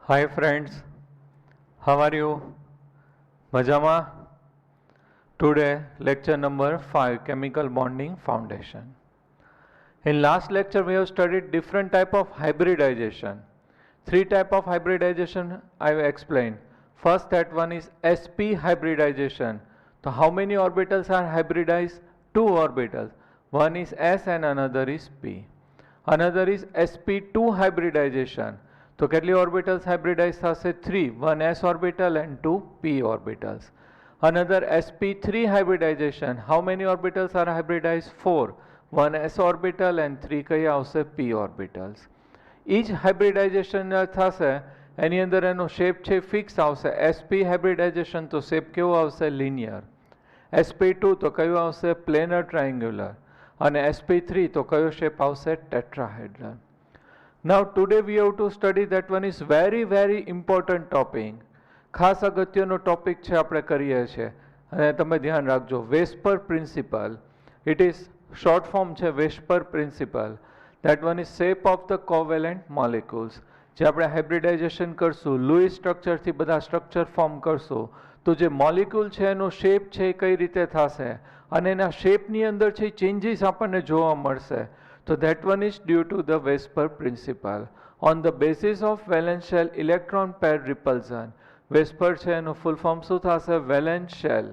Hi friends, how are you? Majama? Today lecture number 5, Chemical Bonding Foundation. In last lecture we have studied different type of hybridization. Three type of hybridization I have explained. First that one is sp hybridization. So how many orbitals are hybridized? Two orbitals. One is s and another is p. Another is sp2 hybridization. તો કેટલી orbitals હાઇબ્રિડાઇઝ થશે? 3. One s orbital and two p orbitals. Another sp3 hybridization. How many orbitals are hybridized? 4. One s orbital and 3 કઈ આવશે? p orbitals. Each hybridization થશે એની અંદર એનો shape છે fix આવશે. sp hybridization તો શેપ કેવો આવશે? લિનિયર. sp2 તો કયું આવશે? Planar triangular. અને sp3 તો કયો શેપ આવશે? Tetrahedral. Now today we have to study that one is very important topic. ખાસ અગત્યનો ટોપિક છે આપણે કરીએ છીએ અને તમે ધ્યાન રાખજો. VSEPR principle. It is short form છે VSEPR principle. That one is shape of the covalent molecules. જે આપણે હાઇબ્રિડાઇઝેશન કરશું, લૂઇસ સ્ટ્રક્ચરથી બધા સ્ટ્રક્ચર ફોર્મ કરશું તો જે મોલિક્યુલ છે એનો શેપ છે એ કઈ રીતે થશે અને એના શેપની અંદર છે ચેન્જીસ આપણને જોવા મળશે. So that one is due to the Vesper principle. On the basis of valence shell electron pair repulsion. Vesper છે એનું ફૂલ ફોર્મ શું થશે? Valence shell.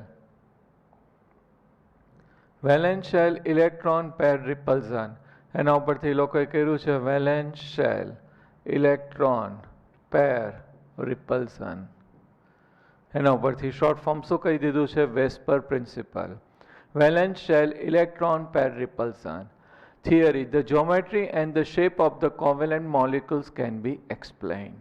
Valence shell electron pair repulsion. એના ઉપરથી લોકોએ કર્યું છે valence shell electron pair repulsion. એના ઉપરથી શોર્ટ ફોર્મ શું કહી દીધું છે? VSEPR principle. Valence shell electron pair repulsion. Theory. The geometry and the shape of the covalent molecules can be explained.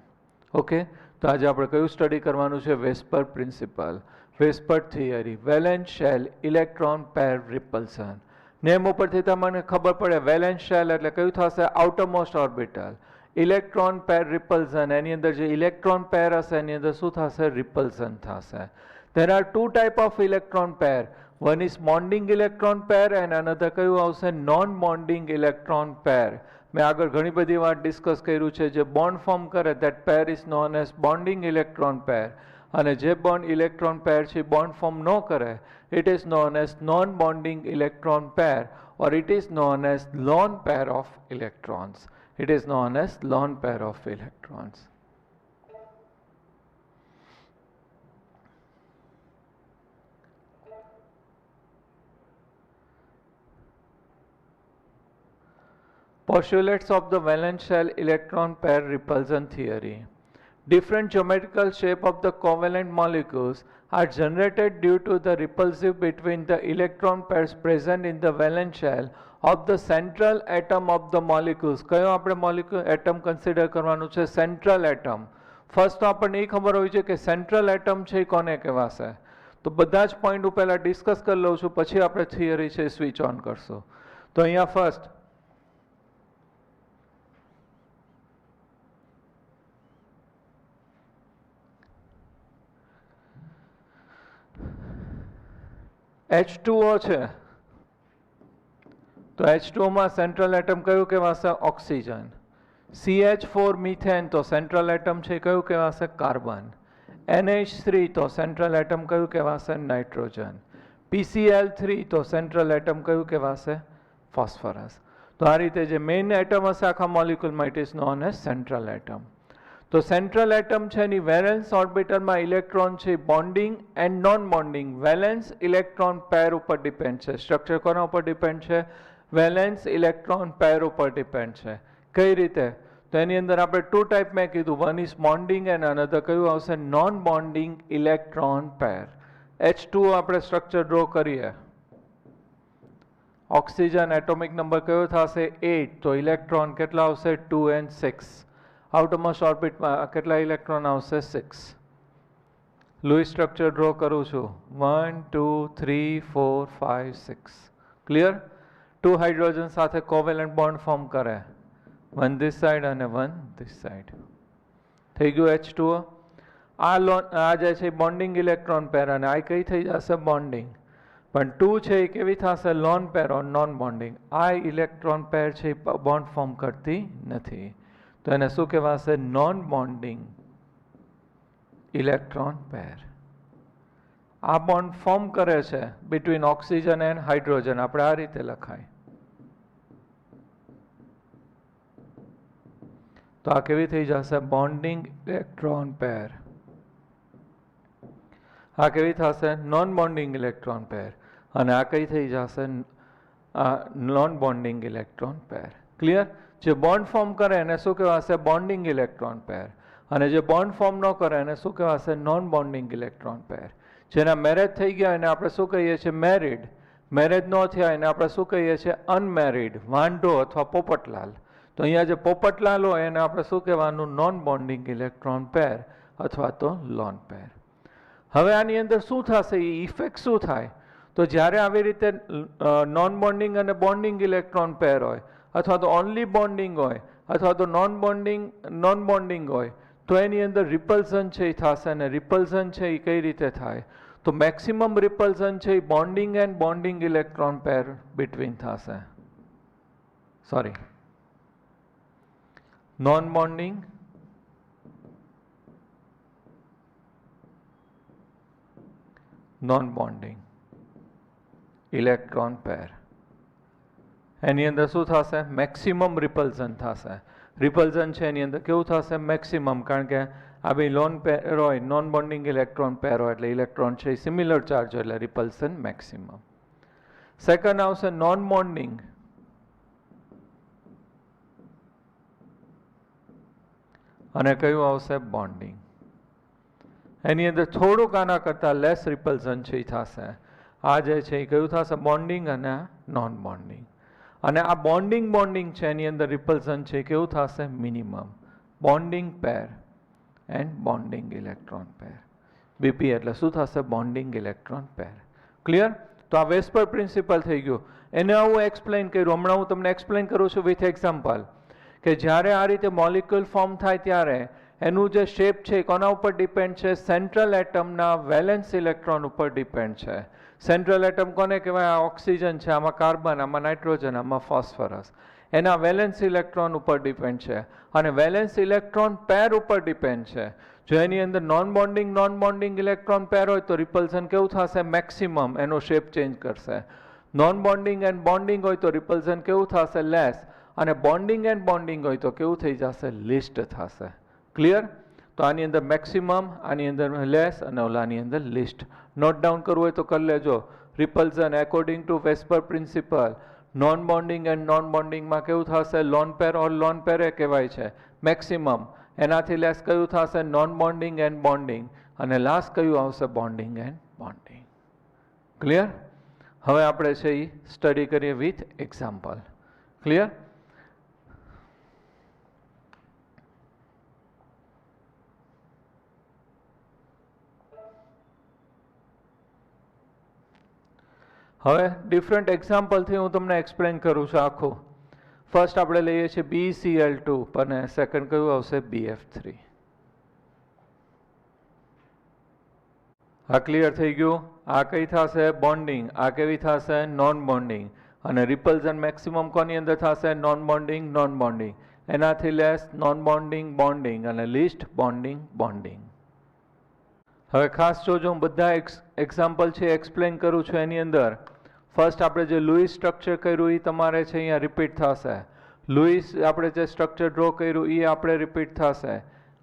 Okay? તો આજે આપણે કયું સ્ટડી કરવાનું છે? VSEPR principle. VSEPR theory. Valence shell electron pair repulsion. Name ઉપરથી તમને ખબર પડે વેલેન્સ શેલ એટલે કયું થશે? આઉટરમોસ્ટ ઓર્બિટલ. ઇલેક્ટ્રોન પેર રિપલ્સન એની અંદર જે ઇલેક્ટ્રોન પેર હશે એની અંદર શું થશે? રિપલ્સન થશે. There are two type of electron pair. One is bonding electron pair and another કયું આવશે? non bonding electron pair. મેં આગળ ઘણી બધી વાર ડિસ્કસ કર્યું છે. જે બોન્ડ ફોર્મ કરે that pair is known as bonding electron pair. અને જે બોન્ડ ઇલેક્ટ્રોન પેર છે બોન્ડ ફોર્મ ન કરે it is known as non bonding electron pair or it is known as lone pair of electrons. It is known as lone pair of electrons. Postulates of the valence shell electron pair repulsion theory. Different geometrical shape of the covalent molecules are generated due to the repulsive between the electron pairs present in the valence shell of the central atom of the molecules. કયો આપણે molecule atom consider કરવાનું છે? Central atom. First તો આપણને એ ખબર હોવી છે કે સેન્ટ્રલ એટમ છે કોને કહેવાશે. તો બધા જ પોઈન્ટ હું પહેલાં ડિસ્કસ કરી લઉં છું પછી આપણે થિયરી છે સ્વિચ ઓન કરશું. તો અહીંયા ફર્સ્ટ H2O છે તો H2O માં સેન્ટ્રલ એટમ કયું કહેવાશે? ઓક્સિજન. CH4 મિથેન તો સેન્ટ્રલ એટમ છે કયું કહેવાશે? કાર્બન. NH3 તો સેન્ટ્રલ એટમ કયું કહેવાશે? નાઇટ્રોજન. PCl3 તો સેન્ટ્રલ એટમ કયું કહેવાશે? ફોસ્ફરસ. તો આ રીતે જે મેઇન એટમ હશે આખા મોલિક્યુલમાં it is known as central atom. તો સેન્ટ્રલ એટમ છે એની વેલેન્સ ઓર્બિટલમાં ઇલેક્ટ્રોન છે bonding and non bonding valence electron pair ઉપર ડિપેન્ડ છે. સ્ટ્રક્ચર કોના ઉપર ડિપેન્ડ છે? વેલેન્સ ઇલેક્ટ્રોન પેર ઉપર ડિપેન્ડ છે. કઈ રીતે? તો એની અંદર આપણે ટુ ટાઈપ મેં કીધું. One is bonding and another કયું આવશે? નોન બોન્ડિંગ ઇલેક્ટ્રોન પેર. H2O આપણે સ્ટ્રક્ચર ડ્રો કરીએ. ઓક્સિજન એટોમિક નંબર કયો થશે? 8. તો ઇલેક્ટ્રોન કેટલા આવશે? 2 and 6. આઉટરમોસ્ટ ઓર્બિટમાં કેટલા ઇલેક્ટ્રોન આવશે? 6. લૂઇસ સ્ટ્રક્ચર ડ્રો કરું છું. 1 2 3 4 5 6. ક્લિયર? 2 હાઇડ્રોજન સાથે કોવેલન્ટ બોન્ડ ફોર્મ કરે. 1 this side અને 1 this side. થઈ ગયું H2O. આ જે છે બોન્ડિંગ ઇલેક્ટ્રોન પેર અને આ કઈ થઈ જશે? બોન્ડિંગ. પણ 2 છે એ કેવી થશે? લોન પેર ઓર નોન બોન્ડિંગ. આ ઇલેક્ટ્રોન પેર છે બોન્ડ ફોર્મ કરતી નથી તો એને શું કહેવાશે? Non bonding electron pair. આ બોન્ડ ફોર્મ કરે છે બિટવીન ઓક્સિજન એન્ડ હાઇડ્રોજન. આપણે આ રીતે લખાય. તો આ કેવી થઈ જશે? Bonding electron pair. આ કેવી થશે? નોન બોન્ડિંગ ઇલેક્ટ્રોન પેર. અને આ કઈ થઈ જશે? Non bonding electron pair. Clear? જે બોન્ડ ફોર્મ કરે એને શું કહેવાશે? બોન્ડિંગ ઇલેક્ટ્રોન પેર. અને જે બોન્ડ ફોર્મ ન કરે એને શું કહેવાશે? નોન બોન્ડિંગ ઇલેક્ટ્રોન પેર. જેના મેરેજ થઈ ગયા એને આપણે શું કહીએ છીએ? મેરિડ. મેરેજ ન થયા એને આપણે શું કહીએ છીએ? અનમેરિડ. વાંઢો અથવા પોપટલાલ. તો અહીંયા જે પોપટલાલ હોય એને આપણે શું કહેવાનું? નોન બોન્ડિંગ ઇલેક્ટ્રોન પેર અથવા તો લોન પેર. હવે આની અંદર શું થશે? એ ઇફેક્ટ શું થાય? તો જ્યારે આવી રીતે નોન બોન્ડિંગ અને બોન્ડિંગ ઇલેક્ટ્રોન પેર હોય અથવા તો ઓનલી બોન્ડિંગ હોય અથવા તો નોન બોન્ડિંગ હોય તો એની અંદર રિપલ્ઝન છે એ થશે. અને રિપલ્ઝન છે એ કઈ રીતે થાય? તો મેક્સિમમ રિપલ્ઝન છે એ bonding and bonding electron pair between થશે. Sorry, non bonding non bonding electron pair. એની અંદર શું થશે? મેક્સિમમ રિપલ્ઝન થશે. રિપલ્ઝન છે એની અંદર કેવું થશે? મેક્સિમમ. કારણ કે આ બે લોન પેર હોય, નોન બોન્ડિંગ ઇલેક્ટ્રોન પેર હોય એટલે ઇલેક્ટ્રોન છે એ સિમિલર ચાર્જ હોય એટલે રિપલ્ઝન મેક્સિમમ. સેકન્ડ આવશે નોન બોન્ડિંગ. અને કયું આવશે? બોન્ડિંગ. એની અંદર થોડુંક આના કરતાં લેસ રિપલ્ઝન છે એ થશે. આ જે છે એ કયું થશે? બોન્ડિંગ અને નોન બોન્ડિંગ. અને આ બોન્ડિંગ છે એની અંદર રિપલ્ઝન છે કેવું થશે? Minimum. Bonding pair and bonding electron pair. BP એટલે શું થશે? Bonding electron pair. ક્લિયર? તો આ વેસ્પર પ્રિન્સિપલ થઈ ગયું. એને હું એક્સપ્લેન કર્યું. હમણાં હું તમને એક્સપ્લેન કરું છું વિથ એક્ઝામ્પલ. કે જ્યારે આ રીતે મોલિક્યુલ ફોર્મ થાય ત્યારે એનું જે શેપ છે કોના ઉપર ડિપેન્ડ છે? સેન્ટ્રલ એટમના વેલેન્સ ઇલેક્ટ્રોન ઉપર ડિપેન્ડ છે. સેન્ટ્રલ એટમ કોને કહેવાય? આ ઓક્સિજન છે, આમાં કાર્બન, આમાં નાઇટ્રોજન, આમાં ફોસ્ફરસ. એના વેલેન્સ ઇલેક્ટ્રોન ઉપર ડિપેન્ડ છે. અને વેલેન્સ ઇલેક્ટ્રોન પેર ઉપર ડિપેન્ડ છે. જો એની અંદર નોન બોન્ડિંગ ઇલેક્ટ્રોન પેર હોય તો રિપલ્ઝન કેવું થશે? મેક્સિમમ. એનો શેપ ચેન્જ કરશે. નોન બોન્ડિંગ એન્ડ બોન્ડિંગ હોય તો રિપલ્ઝન કેવું થશે? લેસ. અને બોન્ડિંગ એન્ડ બોન્ડિંગ હોય તો કેવું થઈ જશે? લિસ્ટ થશે. ક્લિયર? તો આની અંદર મેક્સિમમ, આની અંદર લેસ અને ઓલાની અંદર લિસ્ટ. નોટ ડાઉન કરવું હોય તો કરી લેજો. Repulsion according to VSEPR principle non bonding and non બોન્ડિંગમાં કેવું થશે? લોન પેર ઓર લોન પેર કહેવાય છે. મેક્સિમમ. એનાથી લેસ કયું થશે? Non bonding and bonding. અને લાસ્ટ કયું આવશે? Bonding and bonding. ક્લિયર? હવે આપણે છે એ સ્ટડી કરીએ વિથ એક્ઝામ્પલ. ક્લિયર? હવે ડિફરન્ટ એક્ઝામ્પલથી હું તમને એક્સપ્લેન કરું છું આખું. ફર્સ્ટ આપણે લઈએ છીએ BeCl2 અને સેકન્ડ કયું આવશે? BF3. આ ક્લિયર થઈ ગયું? આ કઈ થશે? બોન્ડિંગ. આ કેવી થશે? Non bonding. અને રિપલ્ઝન મેક્સિમમ કોની અંદર થશે? Non bonding. એનાથી લેસ નોન બોન્ડિંગ અને લીસ્ટ બોન્ડિંગ. હવે ખાસ જોજો, હું બધા એક્ઝામ્પલ છે એક્સપ્લેન કરું છું. એની અંદર ફર્સ્ટ આપણે જે લુઈસ સ્ટ્રક્ચર કર્યું એ તમારે છે અહીંયા રિપીટ થશે. લુઈસ આપણે જે સ્ટ્રક્ચર ડ્રો કર્યું એ આપણે રિપીટ થશે.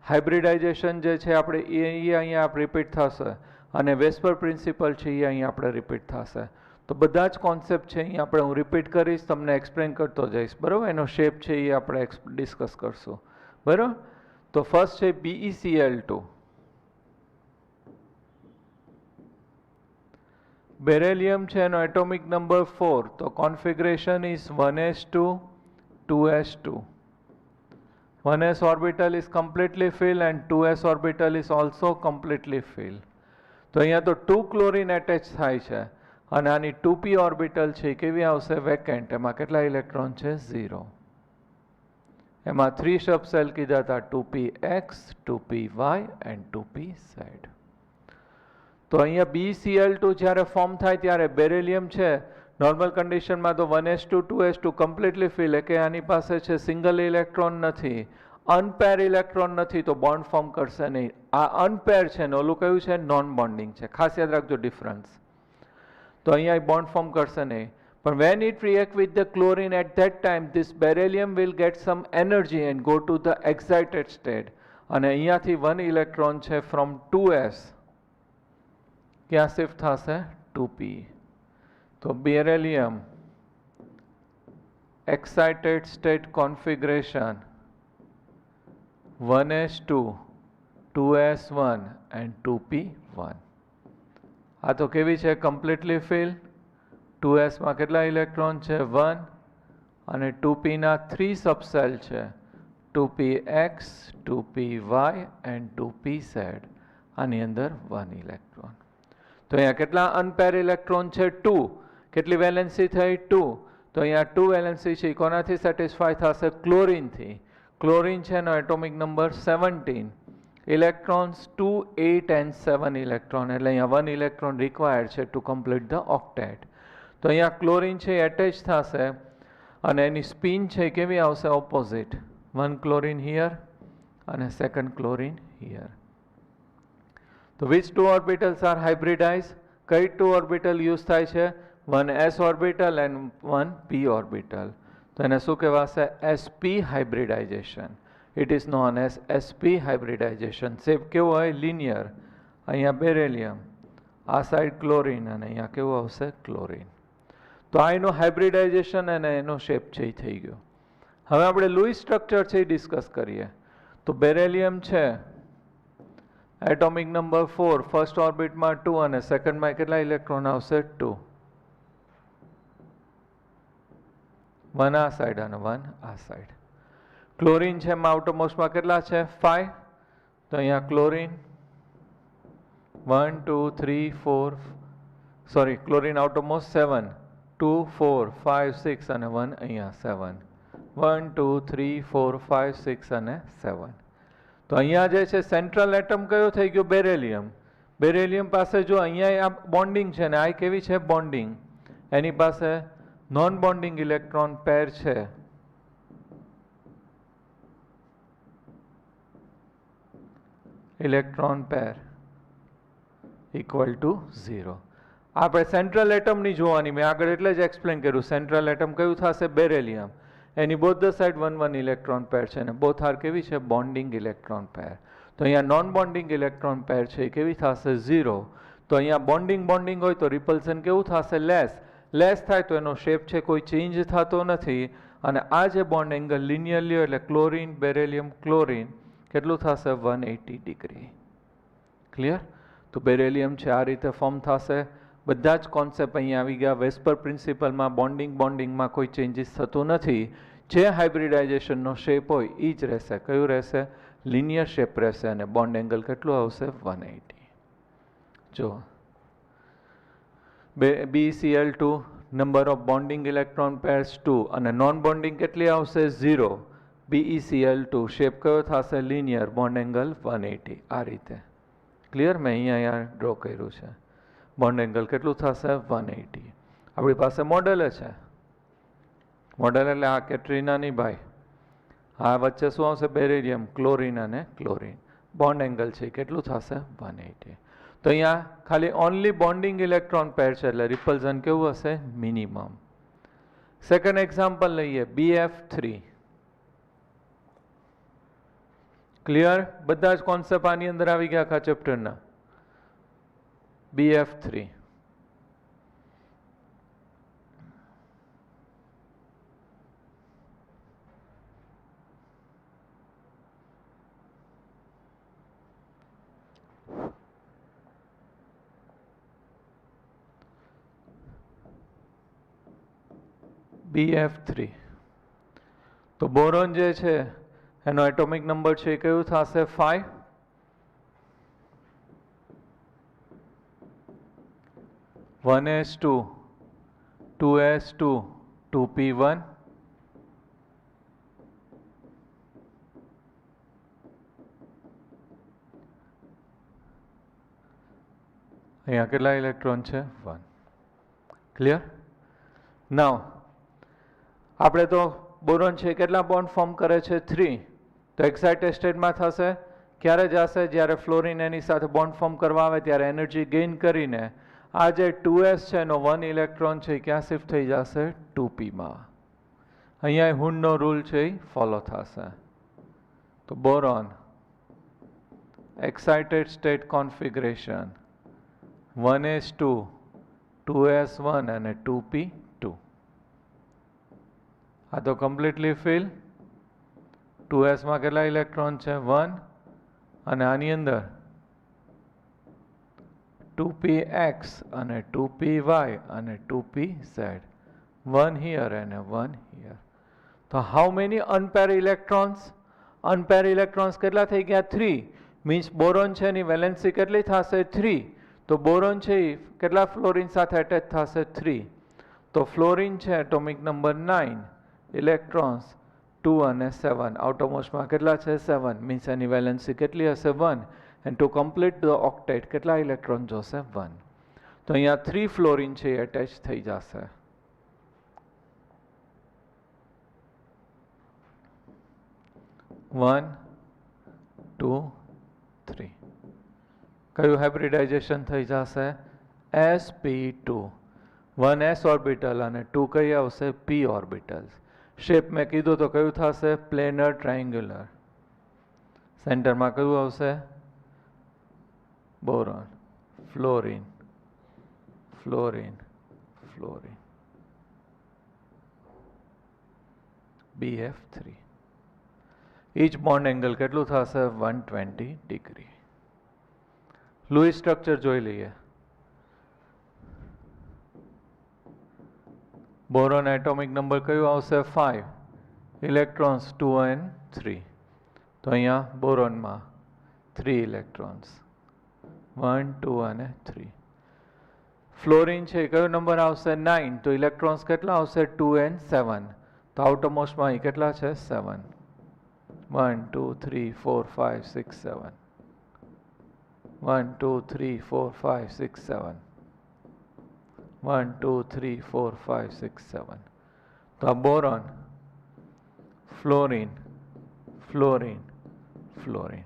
હાઇબ્રિડાઇઝેશન જે છે આપણે એ અહીંયા રિપીટ થશે. અને વેસ્પર પ્રિન્સિપલ છે એ અહીંયા આપણે રિપીટ થશે. તો બધા જ કોન્સેપ્ટ છે અહીંયા આપણે હું રિપીટ કરીશ, તમને એક્સપ્લેન કરતો જઈશ. બરાબર? એનો શેપ છે એ આપણે ડિસ્કસ કરશું. બરાબર? તો ફર્સ્ટ છે BeCl2. બેરેલિયમ છે એનો એટોમિક નંબર 4. તો configuration is 1s2 2s2. 1s orbital is completely filled and 2s orbital is also completely filled. તો અહીંયા તો 2 ક્લોરીન એટેચ થાય છે અને આની 2p ઓર્બિટલ છે કેવી આવશે? વેકેન્ટ. એમાં કેટલા ઇલેક્ટ્રોન છે? 0. એમાં 3 સબસેલ કીધા હતા, 2px 2py and 2pz. તો અહીંયા BeCl2 જ્યારે ફોર્મ થાય ત્યારે બેરેલિયમ છે નોર્મલ કન્ડિશનમાં તો 1s2 2s2 કમ્પ્લીટલી ફિલ, કે આની પાસે છે સિંગલ ઇલેક્ટ્રોન નથી, અનપેર ઇલેક્ટ્રોન નથી તો બોન્ડ ફોર્મ કરશે નહીં. આ અનપેર છે ને ઓલું કયું છે? નોન બોન્ડિંગ છે. ખાસ યાદ રાખજો ડિફરન્સ. તો અહીંયા બોન્ડ ફોર્મ કરશે નહીં. પણ when it react with the chlorine at that time, this beryllium will get some energy and go to the excited state. અને અહીંયાથી 1 ઇલેક્ટ્રોન છે from 2s ક્યાં શિફ્ટ થશે? 2p. તો beryllium excited state configuration 1s2 2s1 and 2p1. આ તો કેવી છે? Completely fill. 2s માં કેટલા ઇલેક્ટ્રોન છે? 1. અને 2p ના 3 સબસેલ છે, 2px 2py and 2pz. આની અંદર 1 ઇલેક્ટ્રોન. તો અહીંયા કેટલા અનપેર ઇલેક્ટ્રોન છે? 2. કેટલી વેલેન્સી થઈ? 2. તો અહીંયા 2 વેલેન્સી છે કોનાથી સેટિસ્ફાય થશે? ક્લોરીનથી. ક્લોરીન છે એનો atomic number 17. Electrons 2 8 and 7 electron, એટલે અહીંયા 1 ઇલેક્ટ્રોન રિક્વાયર્ડ છે ટુ કમ્પ્લીટ ધ ઓક્ટેટ. તો અહીંયા ક્લોરીન છે એટેચ થશે અને એની સ્પિન છે કેવી આવશે? ઓપોઝિટ. 1 ક્લોરીન હિયર અને 2nd ક્લોરીન હિયર. તો which 2 orbitals are hybridized? કઈ 2 ઓર્બિટલ યુઝ થાય છે? 1 s orbital and 1 p orbital. તો એને શું કહેવાશે? sp hybridization. It is known as sp hybridization. Shape કેવો હોય? લિનિયર. અહીંયા બેરેલિયમ, આ સાઈડ ક્લોરીન અને અહીંયા કેવું આવશે? ક્લોરીન. તો આ એનું હાઇબ્રિડાઇઝેશન અને એનો શેપ છે એ થઈ ગયો. હવે આપણે લુઈસ સ્ટ્રક્ચર છે એ ડિસ્કસ કરીએ. તો બેરેલિયમ છે એટોમિક નંબર 4, ફર્સ્ટ ઓર્બિટમાં 2 અને સેકન્ડમાં કેટલા ઇલેક્ટ્રોન આવશે? 2. 1 આ સાઈડ અને 1 આ સાઈડ. ક્લોરીન છે એમાં આઉટરમોસ્ટમાં કેટલા છે? 5. તો અહીંયા ક્લોરીન 1 2 3 4, સોરી ક્લોરીન આઉટરમોસ્ટ 7, 2 4 5 6 અને 1 અહીંયા 7. 1 2 3 4 5 6 અને 7. તો અહીંયા જે છે સેન્ટ્રલ એટમ કયો થઈ ગયો? બેરેલિયમ. બેરેલિયમ પાસે જો અહીંયા આ બોન્ડિંગ છે ને આ કેવી છે? બોન્ડિંગ. એની પાસે નોન બોન્ડિંગ ઇલેક્ટ્રોન પેર છે. Electron pair equal to 0. આપણે સેન્ટ્રલ એટમની જોવાની, મેં આગળ એટલે જ એક્સપ્લેન કર્યું. સેન્ટ્રલ એટમ કયું થશે? બેરેલિયમ. એની both the side 1 1 electron pair છે અને બોથ આર કેવી છે? Bonding electron pair. તો અહીંયા નોન બોન્ડિંગ ઇલેક્ટ્રોન પેર છે એ કેવી થશે? 0. તો અહીંયા બોન્ડિંગ બોન્ડિંગ હોય તો રિપલ્સન કેવું થશે? લેસ. લેસ થાય તો એનો શેપ છે કોઈ ચેન્જ થતો નથી અને આ જે બોન્ડ એંગલ લિનિયર લ્યો એટલે ક્લોરીન બેરેલિયમ ક્લોરીન કેટલું થશે? 180 ડિગ્રી. ક્લિયર? તો બેરેલિયમ છે આ રીતે ફોર્મ થશે. બધા જ કોન્સેપ્ટ અહીંયા આવી ગયા. વેસ્પર પ્રિન્સિપલમાં બોન્ડિંગમાં કોઈ ચેન્જીસ થતું નથી. જે હાઇબ્રિડાઇઝેશનનો શેપ હોય એ જ રહેશે. કયું રહેશે? લિનિયર શેપ રહેશે અને બોન્ડ એંગલ કેટલું આવશે? 180. જો BeCl2 number of bonding electron pairs 2 અને નોન બોન્ડિંગ કેટલી આવશે? 0. BeCl2 શેપ કયો થશે? Linear, bond angle 180. આ રીતે. ક્લિયર? મેં અહીંયા ડ્રો કર્યું છે. બોન્ડ એંગલ કેટલું થશે? 180. આપણી પાસે મોડેલ છે. મોડેલ એટલે આ કેટરીના ની ભાઈ. આ વચ્ચે શું આવશે? બેરેલિયમ ક્લોરીન અને ક્લોરીન. બોન્ડ એંગલ છે કેટલું થશે? 180. તો અહીંયા ખાલી ઓનલી બોન્ડિંગ ઇલેક્ટ્રોન પેર છે એટલે રિપલ્ઝન કેવું હશે? મિનિમમ. સેકન્ડ એક્ઝામ્પલ લઈએ, BF3. ક્લિયર? બધા જ કોન્સેપ્ટ આની અંદર આવી ગયા આખા ચેપ્ટરના. BF3. BF3. તો બોરોન જે છે એનો એટોમિક નંબર છે એ કયું થશે? 5. One S2, 2S2, 2P1. અહીંયા કેટલા ઇલેક્ટ્રોન છે? 1. ક્લિયર? નાઉ આપણે તો બોરોન છે કેટલા બોન્ડ ફોર્મ કરે છે? 3. તો એક્સાઇટેડ સ્ટેટમાં થશે. ક્યારે જશે? જ્યારે ફ્લોરિન એની સાથે બોન્ડ ફોર્મ કરવા આવે ત્યારે એનર્જી ગેઇન કરીને આ જે 2s છે એનો 1 ઇલેક્ટ્રોન છે એ ક્યાં શિફ્ટ થઈ જશે? 2pમાં. અહીંયા હુન્ડનો રૂલ છે એ ફોલો થશે. તો boron excited state configuration 1s2 2s1 અને 2p2. આ તો કમ્પ્લીટલી ફિલ. 2sમાં કેટલા ઇલેક્ટ્રોન છે? 1. અને આની અંદર 2px અને 2py અને 2pz. 1 here and 1 here. તો હાઉ મેની અનપેર ઇલેક્ટ્રોન્સ? અનપેર ઇલેક્ટ્રોન્સ કેટલા થઈ ગયા? 3. મીન્સ બોરોન છે એની વેલેન્સી કેટલી થશે? 3. તો બોરોન છે એ કેટલા ફ્લોરિન સાથે એટેચ થશે? 3. તો ફ્લોરિન છે એટોમિક નંબર 9, ઇલેક્ટ્રોન્સ 2 અને 7. આઉટરમોસ્ટમાં કેટલા છે? 7. મીન્સ એની વેલેન્સી કેટલી હશે? 1. એન્ડ ટુ કમ્પ્લીટ ધ ઓક્ટેટ કેટલા ઇલેક્ટ્રોન જોશે? 1. તો અહીંયા 3 ફ્લોરિન છે એ એટેચ થઈ જશે. વન 2 3. કયું હાઇબ્રિડાઇઝેશન થઈ જશે? sp2. 1 s ઓર્બિટલ અને 2 કઈ આવશે? p orbitals. શેપ મેં કીધું તો કયું થશે? Planar triangular. સેન્ટરમાં કયું આવશે? Boron, fluorine, fluorine, fluorine. BF3. Each bond angle કેટલું થશે? 120 ડિગ્રી. લૂઈસ સ્ટ્રક્ચર જોઈ લઈએ. બોરોન એટોમિક નંબર કયું આવશે? 5. Electrons 2 and 3. તો અહીંયા બોરોનમાં 3 ઇલેક્ટ્રોન્સ 1 2 અને 3. ફ્લોરિન છે કયો નંબર આવશે? 9. તો ઇલેક્ટ્રોન્સ કેટલા આવશે? 2 and 7. તો આઉટરમોસ્ટમાં અહીં કેટલા છે? 7. 1 2 3 4 5 6 7. 1 2 3 4 5 6 7. 1 2 3 4 5 6 7. તો આ બોરોન, ફ્લોરિન, ફ્લોરિન, ફ્લોરિન.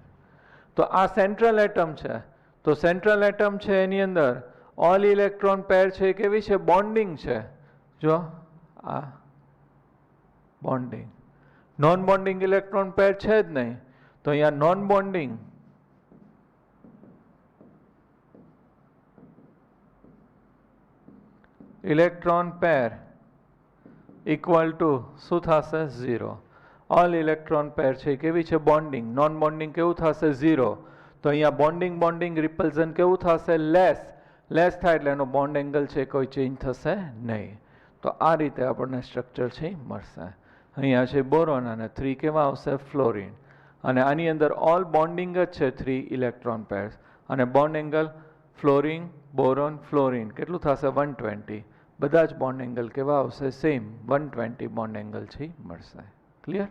તો આ સેન્ટ્રલ એટમ છે. તો સેન્ટ્રલ એટમ છે એની અંદર ઓલ ઇલેક્ટ્રોન પેર છે કેવી છે? બોન્ડિંગ છે. જો આ bonding. Non bonding electron pair છે જ નહીં. તો અહીંયા non bonding electron pair equal to શું થશે? 0. ઓલ ઇલેક્ટ્રોન પેર છે કેવી છે? બોન્ડિંગ. નોન બોન્ડિંગ કેવું થશે? 0. તો અહીંયા બોન્ડિંગ બોન્ડિંગ રિપલ્ઝન કેવું થશે? લેસ. લેસ થાય એટલે એનો બોન્ડ એંગલ છે કોઈ ચેન્જ થશે નહીં. તો આ રીતે આપણને સ્ટ્રક્ચર છે મળશે. અહીંયા છે બોરોન અને 3 કેવા આવશે? ફ્લોરિન. અને આની અંદર ઓલ બોન્ડિંગ જ છે 3 ઇલેક્ટ્રોન પેર્સ. અને bond angle fluorine, boron, fluorine કેટલું થશે? 120. બધા જ બોન્ડ એંગલ કેવા આવશે? સેમ 120 બોન્ડ એંગલ છે મળશે. ક્લિયર?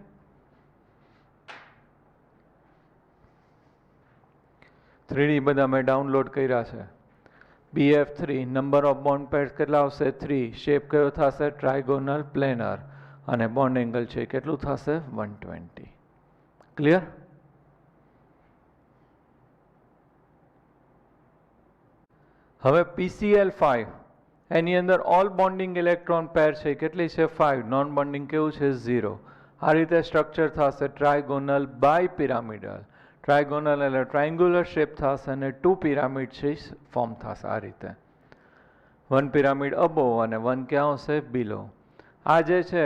થ્રીડી બધા મેં ડાઉનલોડ કર્યા છે. BF3 number of bond pairs કેટલા આવશે? 3. શેપ કયો થશે? ટ્રાયગોનલ પ્લેનર. અને બોન્ડ એંગલ છે કેટલું થશે? 120. ક્લિયર? હવે PCl5 એની અંદર ઓલ બોન્ડિંગ ઇલેક્ટ્રોન પેર છે કેટલી છે? 5. નોન બોન્ડિંગ કેવું છે? 0. આ રીતે સ્ટ્રક્ચર થશે ટ્રાયગોનલ બાય પિરામિડલ. ટ્રાયગોનલ એટલે ટ્રાયંગ્યુલર શેપ થશે અને 2 પિરામિડ છે ફોર્મ થશે આ રીતે. 1 પિરામિડ અબોવ અને 1 ક્યાં આવશે? બિલો. આ જે છે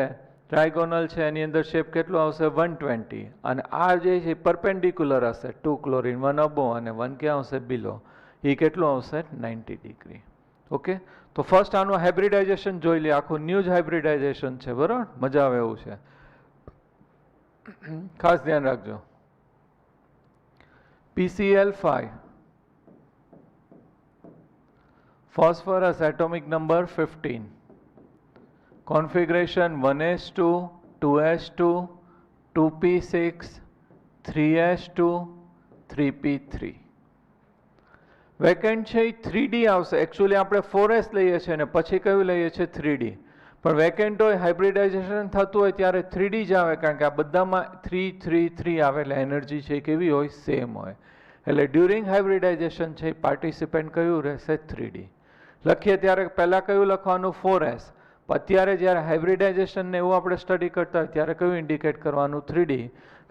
ટ્રાયગોનલ છે એની અંદર શેપ કેટલું આવશે? 120. અને આ જે છે પરપેન્ડિક્યુલર હશે 2 ક્લોરિન, 1 અબોવ અને 1 ક્યાં આવશે? બિલો. એ કેટલું આવશે? 90 ડિગ્રી. ઓકે. તો ફર્સ્ટ આનું હાઇબ્રિડાઇઝેશન જોઈ લે. આખું ન્યૂ જ હાઇબ્રિડાઇઝેશન છે. બરાબર? મજા આવે એવું છે. ખાસ ધ્યાન રાખજો. PCl5 phosphorus atomic number 15. Configuration 1s2 2s2 2p6 3s2 3p3. Vacant છે એ 3D આવશે. એકચ્યુઅલી આપણે 4s લઈએ છીએ અને પછી કયું લઈએ છીએ? 3D. પણ વેકેન્ટ હોય, હાઇબ્રિડાઇઝેશન થતું હોય ત્યારે 3D જ આવે, કારણ કે આ બધામાં 3 3 3 આવે એટલે એનર્જી છે કેવી હોય? સેમ હોય. એટલે ડ્યુરિંગ હાઇબ્રિડાઇઝેશન છે પાર્ટિસિપેન્ટ કયું રહેશે? 3D. લખીએ ત્યારે પહેલાં કયું લખવાનું? 4s. અત્યારે જ્યારે હાઇબ્રિડાઇઝેશન ને એવું આપણે સ્ટડી કરતા હોય ત્યારે કયું ઇન્ડિકેટ કરવાનું? 3D,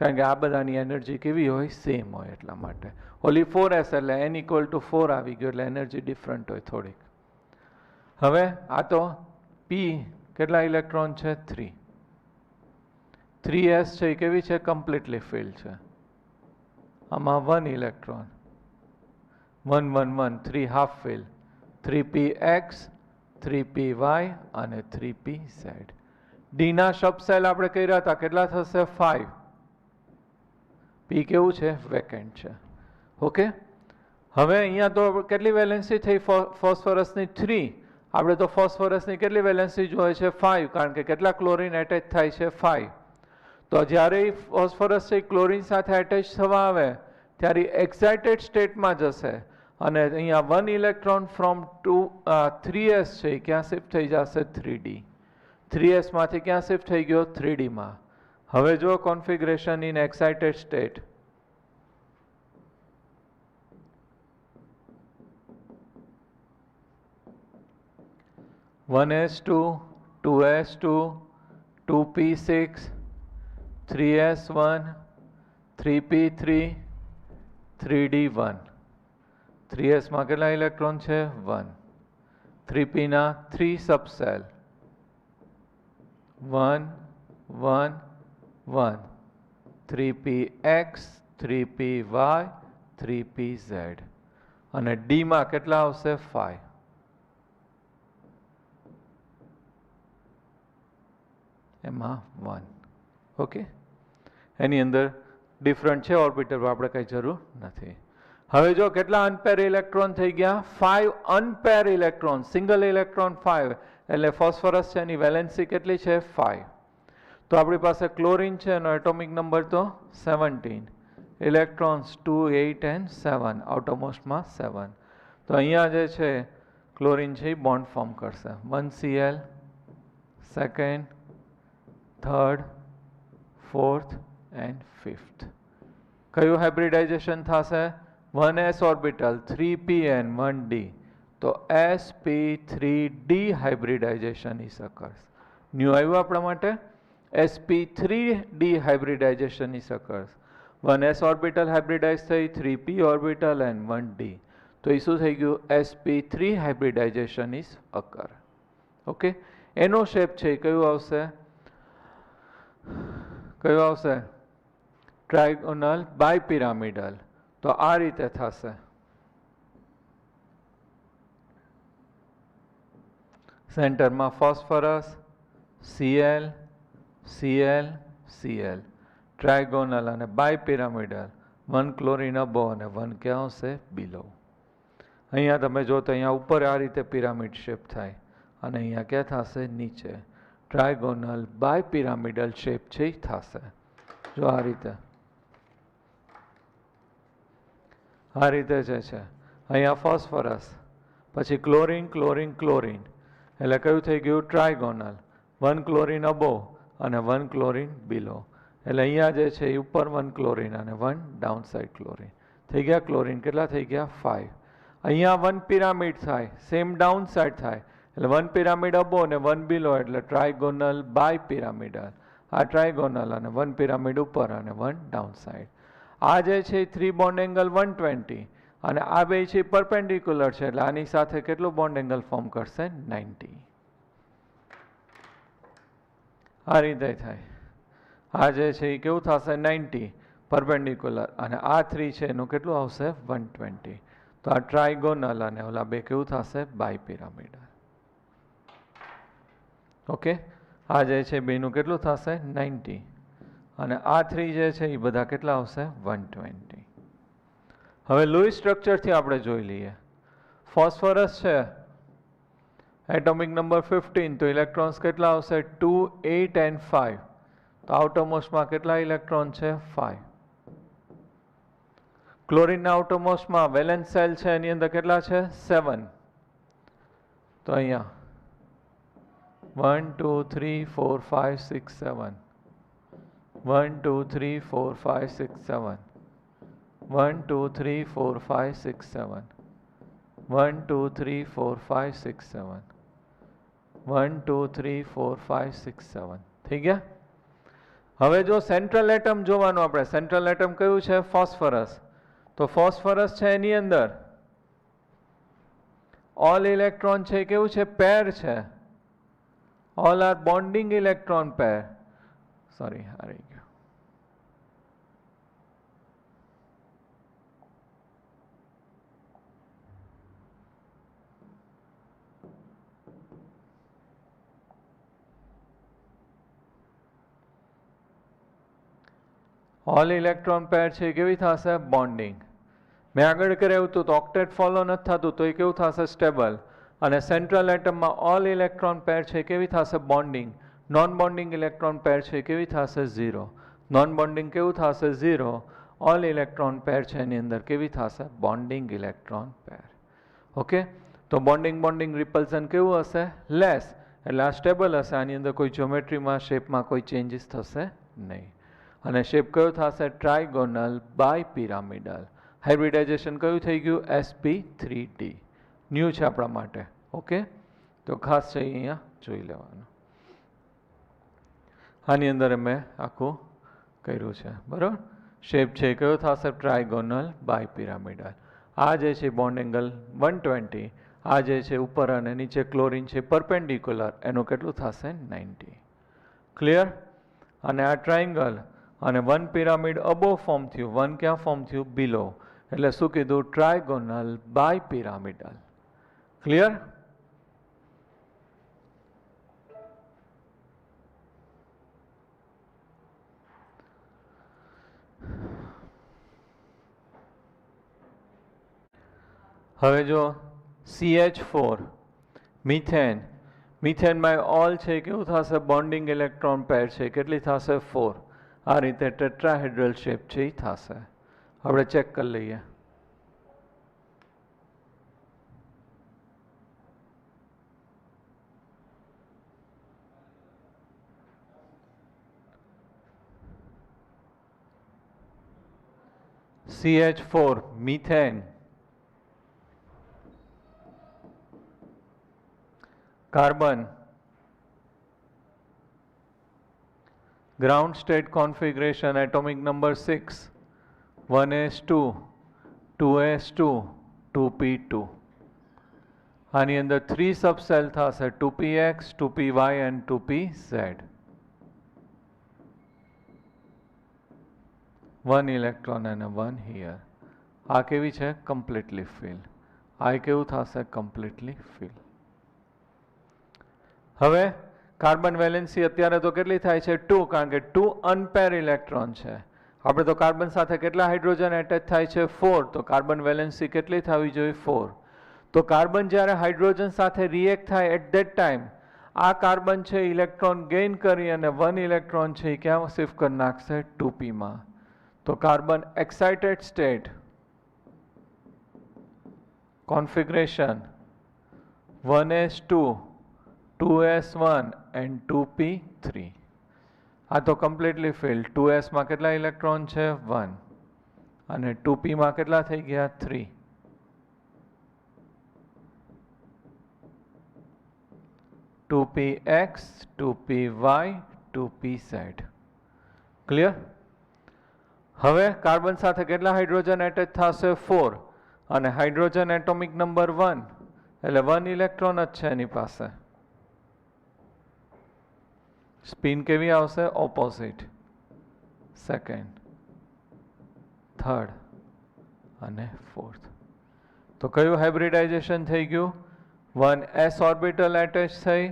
કારણ કે આ બધાની એનર્જી કેવી હોય? સેમ હોય એટલા માટે. ઓલી 4s એટલે n = 4 આવી ગયો એટલે એનર્જી ડિફરન્ટ હોય થોડીક. હવે આ તો p કેટલા ઇલેક્ટ્રોન છે? 3. 3s છે એ કેવી છે? કમ્પ્લીટલી ફિલ્ડ છે. આમાં 1 electron, 1 1 1, 3 half field, 3px, 3py અને 3pz. ડી ના સબસેલ આપણે કર્યા હતા, કેટલા થશે? 5. p કેવું છે? વેકેન્ટ છે. ઓકે. હવે અહીંયા તો કેટલી વેલેન્સી થઈ ફોસ્ફરસની? 3. આપણે તો ફોસ્ફરસની કેટલી વેલેન્સી જોઈએ છે? 5, કારણ કે કેટલા ક્લોરીન એટેચ થાય છે? 5. તો જ્યારે ફોસ્ફરસ છે ક્લોરીન સાથે એટેચ થવા આવે ત્યારે એક્સાઇટેડ સ્ટેટમાં જશે અને અહીંયા 1 ઇલેક્ટ્રોન ફ્રોમ 3s છે ક્યાં શિફ્ટ થઈ જશે? 3d. 3s માંથી ક્યાં શિફ્ટ થઈ ગયો? 3d માં. હવે જો configuration in excited state. One s2, 2s2, 2p6, 3s1, 3p3, 3d1. 3s માં કેટલા ઇલેક્ટ્રોન છે? 1. 3p ના 3 સબસેલ, 1 1 1, 3px, 3py, 3pz. અને d માં કેટલા આવશે? 5. એમાં 1. ઓકે. એની અંદર ડિફરન્ટ છે ઓર્બિટલ, આપણે કંઈ જરૂર નથી. હવે જો કેટલા અનપેર ઇલેક્ટ્રોન થઈ ગયા? 5 અનપેર ઇલેક્ટ્રોન. સિંગલ ઇલેક્ટ્રોન 5 એટલે ફોસ્ફરસ છે એની વેલેન્સી કેટલી છે? 5. તો આપણી પાસે ક્લોરીન છે એનો એટોમિક નંબર તો 17. Electrons 2 8 and 7, આઉટરમોસ્ટમાં 7. તો અહીંયા જે છે ક્લોરીન છે એ બોન્ડ ફોર્મ કરશે. 1Cl, second, third, fourth and fifth. કયું હાઇબ્રિડાઇઝેશન થશે? 1s orbital, 3pn, 1d. તો sp3d hybridization is occurs. New આવ્યું આપણા માટે? sp3d hybridization is occurs. 1s orbital hybridize થઈ, 3p ઓર્બિટલ એન્ડ 1d. તો એ શું થઈ ગયું? sp3 hybridisation is occur. Okay. એનો શેપ છે કયું આવશે? કયું આવશે? ટ્રાયગોનલ બાયપિરામિડલ. તો આ રીતે થશે. સેન્ટરમાં ફોસ્ફરસ, Cl, Cl, Cl. ટ્રાયગોનલ અને બાયપિરામિડલ. 1 ક્લોરીન અબો અને 1 ક્યાં આવશે? બિલો. અહીંયા તમે જો તો અહીંયા ઉપર આ રીતે પિરામિડ શેપ થાય અને અહીંયા ક્યાં થશે? નીચે. ટ્રાયગોનલ બાયપિરામિડલ શેપ છે એ થશે. જો આ રીતે, આ રીતે જે છે અહીંયા ફોસ્ફરસ, પછી ક્લોરીન ક્લોરીન ક્લોરીન એટલે કયું થઈ ગયું? ટ્રાયગોનલ. 1 ક્લોરીન અબો અને 1 ક્લોરીન બિલો. એટલે અહીંયા જે છે એ ઉપર 1 ક્લોરીન અને 1 ડાઉન સાઇડ ક્લોરીન થઈ ગયા. ક્લોરીન કેટલા થઈ ગયા? 5. અહીંયા 1 પિરામિડ થાય, સેમ ડાઉન સાઇડ થાય એટલે 1 પિરામિડ અબો અને 1 બિલો એટલે ટ્રાયગોનલ બાયપિરામિડલ. આ ટ્રાયગોનલ અને 1 પિરામિડ ઉપર અને 1 ડાઉન સાઇડ. આ જે છે 3 બોન્ડ એંગલ 120 અને આ બે છે પરપેન્ડિક્યુલર છે એટલે આની સાથે કેટલું બોન્ડ એંગલ ફોર્મ કરશે? 90. આ રીતે થાય. આ જે છે એ કેવું થશે? 90 પરપેન્ડિક્યુલર અને આ 3 છે એનું કેટલું આવશે? 120. તો આ ટ્રાયગોનલ અને ઓલા બે કેવું થશે? બાયપિરામિડલ. ઓકે. આ જે છે બેનું કેટલું થશે? 90 અને આ 3 જે છે એ બધા કેટલા આવશે? 120. હવે લૂઈસ સ્ટ્રક્ચરથી આપણે જોઈ લઈએ. ફોસ્ફરસ છે એટોમિક નંબર 15, તો ઇલેક્ટ્રોન્સ કેટલા આવશે? 2 8 and 5. તો આઉટરમોસ્ટમાં કેટલા ઇલેક્ટ્રોન છે? 5. ક્લોરીનના આઉટરમોસ્ટમાં વેલેન્સ સેલ છે એની અંદર કેટલા છે? 7. તો અહીંયા 1 2 3 4 5 6 7 1 2 3 4 5 6 7 1 2 3 4 5 6 7 1 2 3 4 5 6 7 1 2 3 4 5 6 7 થઈ ગયા. હવે જો સેન્ટ્રલ એટમ જોવાનું આપણે, સેન્ટ્રલ એટમ કયું છે? ફોસ્ફરસ. તો ફોસ્ફરસ છે એની અંદર ઓલ ઇલેક્ટ્રોન છે કેવું છે? પેર છે. All are bonding electron pair. Sorry, આ રહી ગયું. ઓલ ઇલેક્ટ્રોન પેર છે કેવી થશે? બોન્ડિંગ. મેં આગળ કરાવ્યું હતું તો ઓક્ટેટ ફોલો નથી થતું તો એ કેવું થશે? સ્ટેબલ. અને સેન્ટ્રલ એટમમાં ઓલ ઇલેક્ટ્રોન પેર છે કેવી થશે? Bonding. Non bonding electron pair છે કેવી થશે? ઝીરો. નોન બોન્ડિંગ કેવું થશે? ઝીરો. ઓલ ઇલેક્ટ્રોન પેર છે એની અંદર કેવી થશે? બોન્ડિંગ ઇલેક્ટ્રોન પેર. ઓકે, તો બોન્ડિંગ બોન્ડિંગ રિપલ્સન કેવું હશે? લેસ. એટલે આ સ્ટેબલ હશે. આની અંદર કોઈ જ્યોમેટ્રીમાં શેપમાં કોઈ ચેન્જીસ થશે નહીં. અને શેપ કયો થશે? ટ્રાયગોનલ બાય પિરામિડલ. હાઇબ્રિડાઇઝેશન કયું થઈ ગયું? sp3d. ન્યૂ છે આપણા માટે. ઓકે, તો ખાસ છે અહીંયા જોઈ લેવાનું. આની અંદર મેં આખું કર્યું છે, બરાબર. શેપ છે કયો થશે? ટ્રાયગોનલ બાય પિરામિડલ. આ જે છે બોન્ડ એંગલ 120. આ જે છે ઉપર અને નીચે ક્લોરીન છે પરપેન્ડિક્યુલર, એનું કેટલું થશે? 90. ક્લિયર? અને આ ટ્રાયંગલ અને વન પિરામિડ અબો ફોર્મ થયું, વન ક્યાં ફોર્મ થયું? બિલો. એટલે શું કીધું? ટ્રાયગોનલ બાય પિરામિડલ. ક્લિયર? હવે જો CH4 મિથેન, મિથેનમાં ઓલ છે કેવું થશે? બોન્ડિંગ ઇલેક્ટ્રોન પેર છે કેટલી થશે? 4. આ રીતે ટેટ્રાહેડ્રલ શેપ છે એ થશે. આપણે ચેક કરી લઈએ. CH4 methane, carbon, ground state configuration atomic number 6, 1s2, 2s2, 2p2. આની અંદર 3 સબસેલ થશે, 2px, 2py and 2pz. 1 electron and 1 here. આ કેવી છે? completely fill. આ કેવું થશે? completely fill. હવે કાર્બન વેલેન્સી અત્યારે તો કેટલી થાય છે? 2, કારણ કે 2 અનપેર ઇલેક્ટ્રોન છે. આપણે તો કાર્બન સાથે કેટલા હાઇડ્રોજન એટેચ થાય છે? 4. તો કાર્બન વેલેન્સી કેટલી થવી જોઈએ? 4. તો કાર્બન જ્યારે હાઇડ્રોજન સાથે રિએક્ટ થાય એટ ધેટ ટાઈમ આ કાર્બન છે ઇલેક્ટ્રોન ગેઇન કરી અને 1 ઇલેક્ટ્રોન છે એ ક્યાં શિફ્ટ કરી નાખશે? 2p માં. તો carbon excited state configuration 1s2, 2s1 and 2p3. આ તો કમ્પ્લીટલી ફિલ્ડ. 2s માં કેટલા ઇલેક્ટ્રોન છે? 1. અને 2p માં કેટલા થઈ ગયા? 3. 2px, 2py, 2pz. ક્લિયર? હવે કાર્બન સાથે કેટલા હાઇડ્રોજન એટેચ થશે? 4. અને હાઇડ્રોજન એટોમિક નંબર 1 એટલે 1 ઇલેક્ટ્રોન જ છે એની પાસે. સ્પિન કેવી આવશે? ઓપોઝિટ. સેકન્ડ, થર્ડ અને ફોર્થ. તો કયું હાઇબ્રિડાઇઝેશન થઈ ગયું? 1s ઓર્બિટલ એટેચ થઈ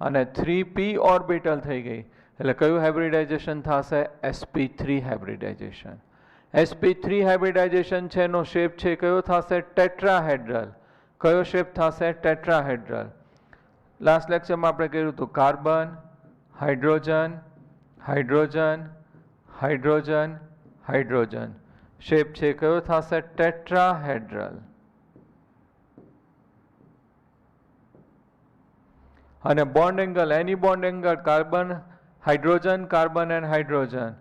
અને 3p ઓર્બિટલ થઈ ગઈ. એટલે કયું હાઇબ્રિડાઇઝેશન થશે? sp3 hybridisation. sp3 હાઇબ્રિડાઇઝેશન છે એનો શેપ છે કયો થશે? ટેટ્રાહેડ્રલ. કયો શેપ થશે? ટેટ્રાહેડ્રલ. લાસ્ટ લેક્ચરમાં આપણે કહ્યું હતું carbon, hydrogen, hydrogen, hydrogen, hydrogen. Shape છે કયો થશે? ટેટ્રાહેડ્રલ. અને bond angle, any bond angle carbon, hydrogen, carbon and hydrogen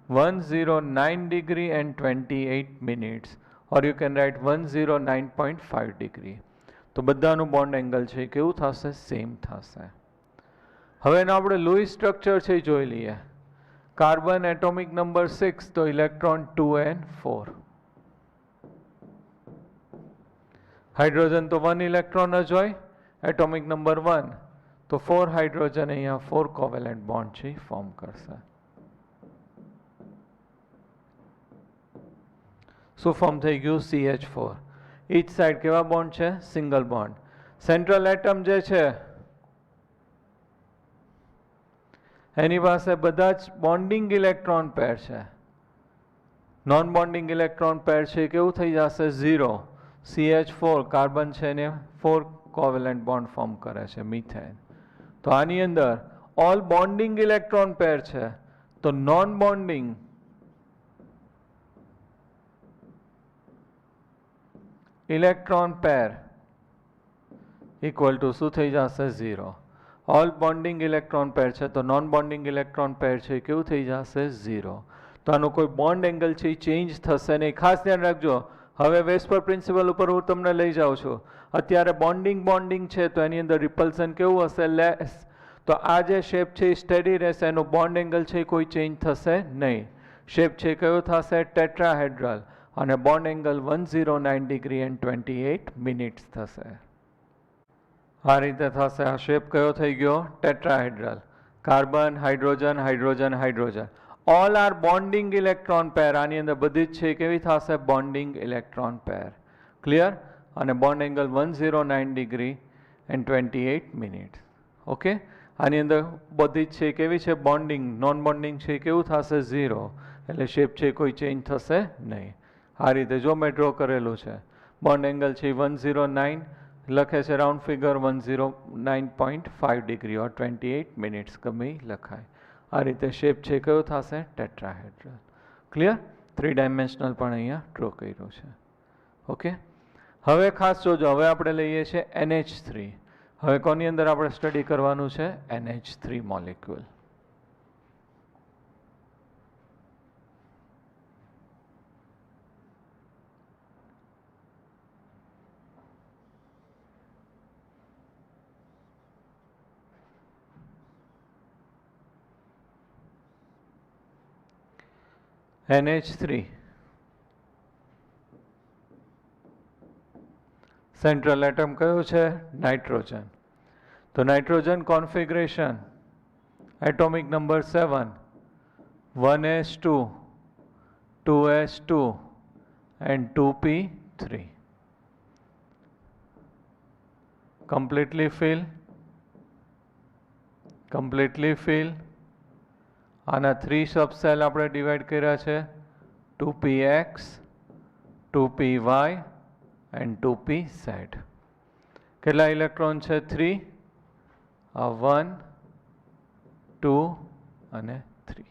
109 degree and 28 minutes, or you can write 109.5 degree. તો બધાનું બોન્ડ એંગલ છે કેવું થશે? સેમ થશે. હવે એનો આપણે લुईस સ્ટ્રક્ચર છે જોઈ લઈએ. કાર્બન એટોમિક નંબર 6, તો ઇલેક્ટ્રોન 2 and 4. હાઇડ્રોજન તો 1 ઇલેક્ટ્રોન જ હોય, એટોમિક નંબર 1, તો 4 હાઇડ્રોજન અહીંયા 4 કોવેલેન્ટ બોન્ડ છે ફોર્મ કરશે. શું ફોર્મ થઈ ગયું? CH4. ઈચ સાઈડ કેવા બોન્ડ છે? Single bond. સેન્ટ્રલ એટમ જે છે એની પાસે બધા જ બોન્ડિંગ ઇલેક્ટ્રોન પેર છે. નોન બોન્ડિંગ ઇલેક્ટ્રોન પેર છે કેવું થઈ જશે? 0. CH4 કાર્બન છે ને 4 કોવેલેન્ટ બોન્ડ ફોર્મ કરે છે, મિથેન. તો આની અંદર ઓલ બોન્ડિંગ ઇલેક્ટ્રોન પેર છે, તો non bonding electron pair equal to શું થઈ જશે? 0. ઓલ બોન્ડિંગ ઇલેક્ટ્રોન પેર છે તો નોન બોન્ડિંગ ઇલેક્ટ્રોન પેર છે કેવું થઈ જશે? 0. તો આનો કોઈ બોન્ડ એંગલ છે એ ચેન્જ થશે નહીં. ખાસ ધ્યાન રાખજો. હવે વેસ્પર પ્રિન્સિપલ ઉપર હું તમને લઈ જાઉં છું. અત્યારે બોન્ડિંગ છે તો એની અંદર રિપલ્સન કેવું હશે? લેસ. તો આ જે શેપ છે એ સ્ટેડી રહેશે, એનો બોન્ડ એંગલ છે કોઈ ચેન્જ થશે નહીં. શેપ છે કયો થશે? ટેટ્રાહેડ્રલ, અને bond angle 109 degree and 28 minutes થશે. આ રીતે થશે. આ શેપ કયો થઈ ગયો? Tetrahedral. Carbon, hydrogen, hydrogen, hydrogen, all are bonding electron pair. આની અંદર બધી જ છે કેવી થશે? Bonding electron pair. ક્લિયર? અને bond angle 109 degree and 28 minutes. Okay, આની અંદર બધી જ છે કેવી છે? બોન્ડિંગ. નોન બોન્ડિંગ છે કેવું થશે? 0. એટલે શેપ છે કોઈ ચેન્જ થશે નહીં. આ રીતે જો મેં ડ્રો કરેલું છે. બોન્ડ એંગલ છે 109, લખે છે round figure 109.5 degree or 28 minutes, ગમે લખાય. આ રીતે શેપ છે કયો થશે? ટેટ્રાહેડ્રલ. ક્લિયર? 3 dimensional પણ અહીંયા ડ્રો કર્યું છે. ઓકે, હવે ખાસ જોજો. હવે આપણે લઈએ છીએ NH3. હવે કોની અંદર આપણે સ્ટડી કરવાનું છે? NH3 molecule. NH3 central atom કયું છે? નાઇટ્રોજન. તો nitrogen configuration atomic number 7, 1s2, 2s2 and 2p3. completely fill. આના 3 સબસેલ આપણે ડિવાઈડ કર્યા છે, 2px, 2py and 2pz. કેટલા ઇલેક્ટ્રોન છે? 3. 1, 2 અને 3.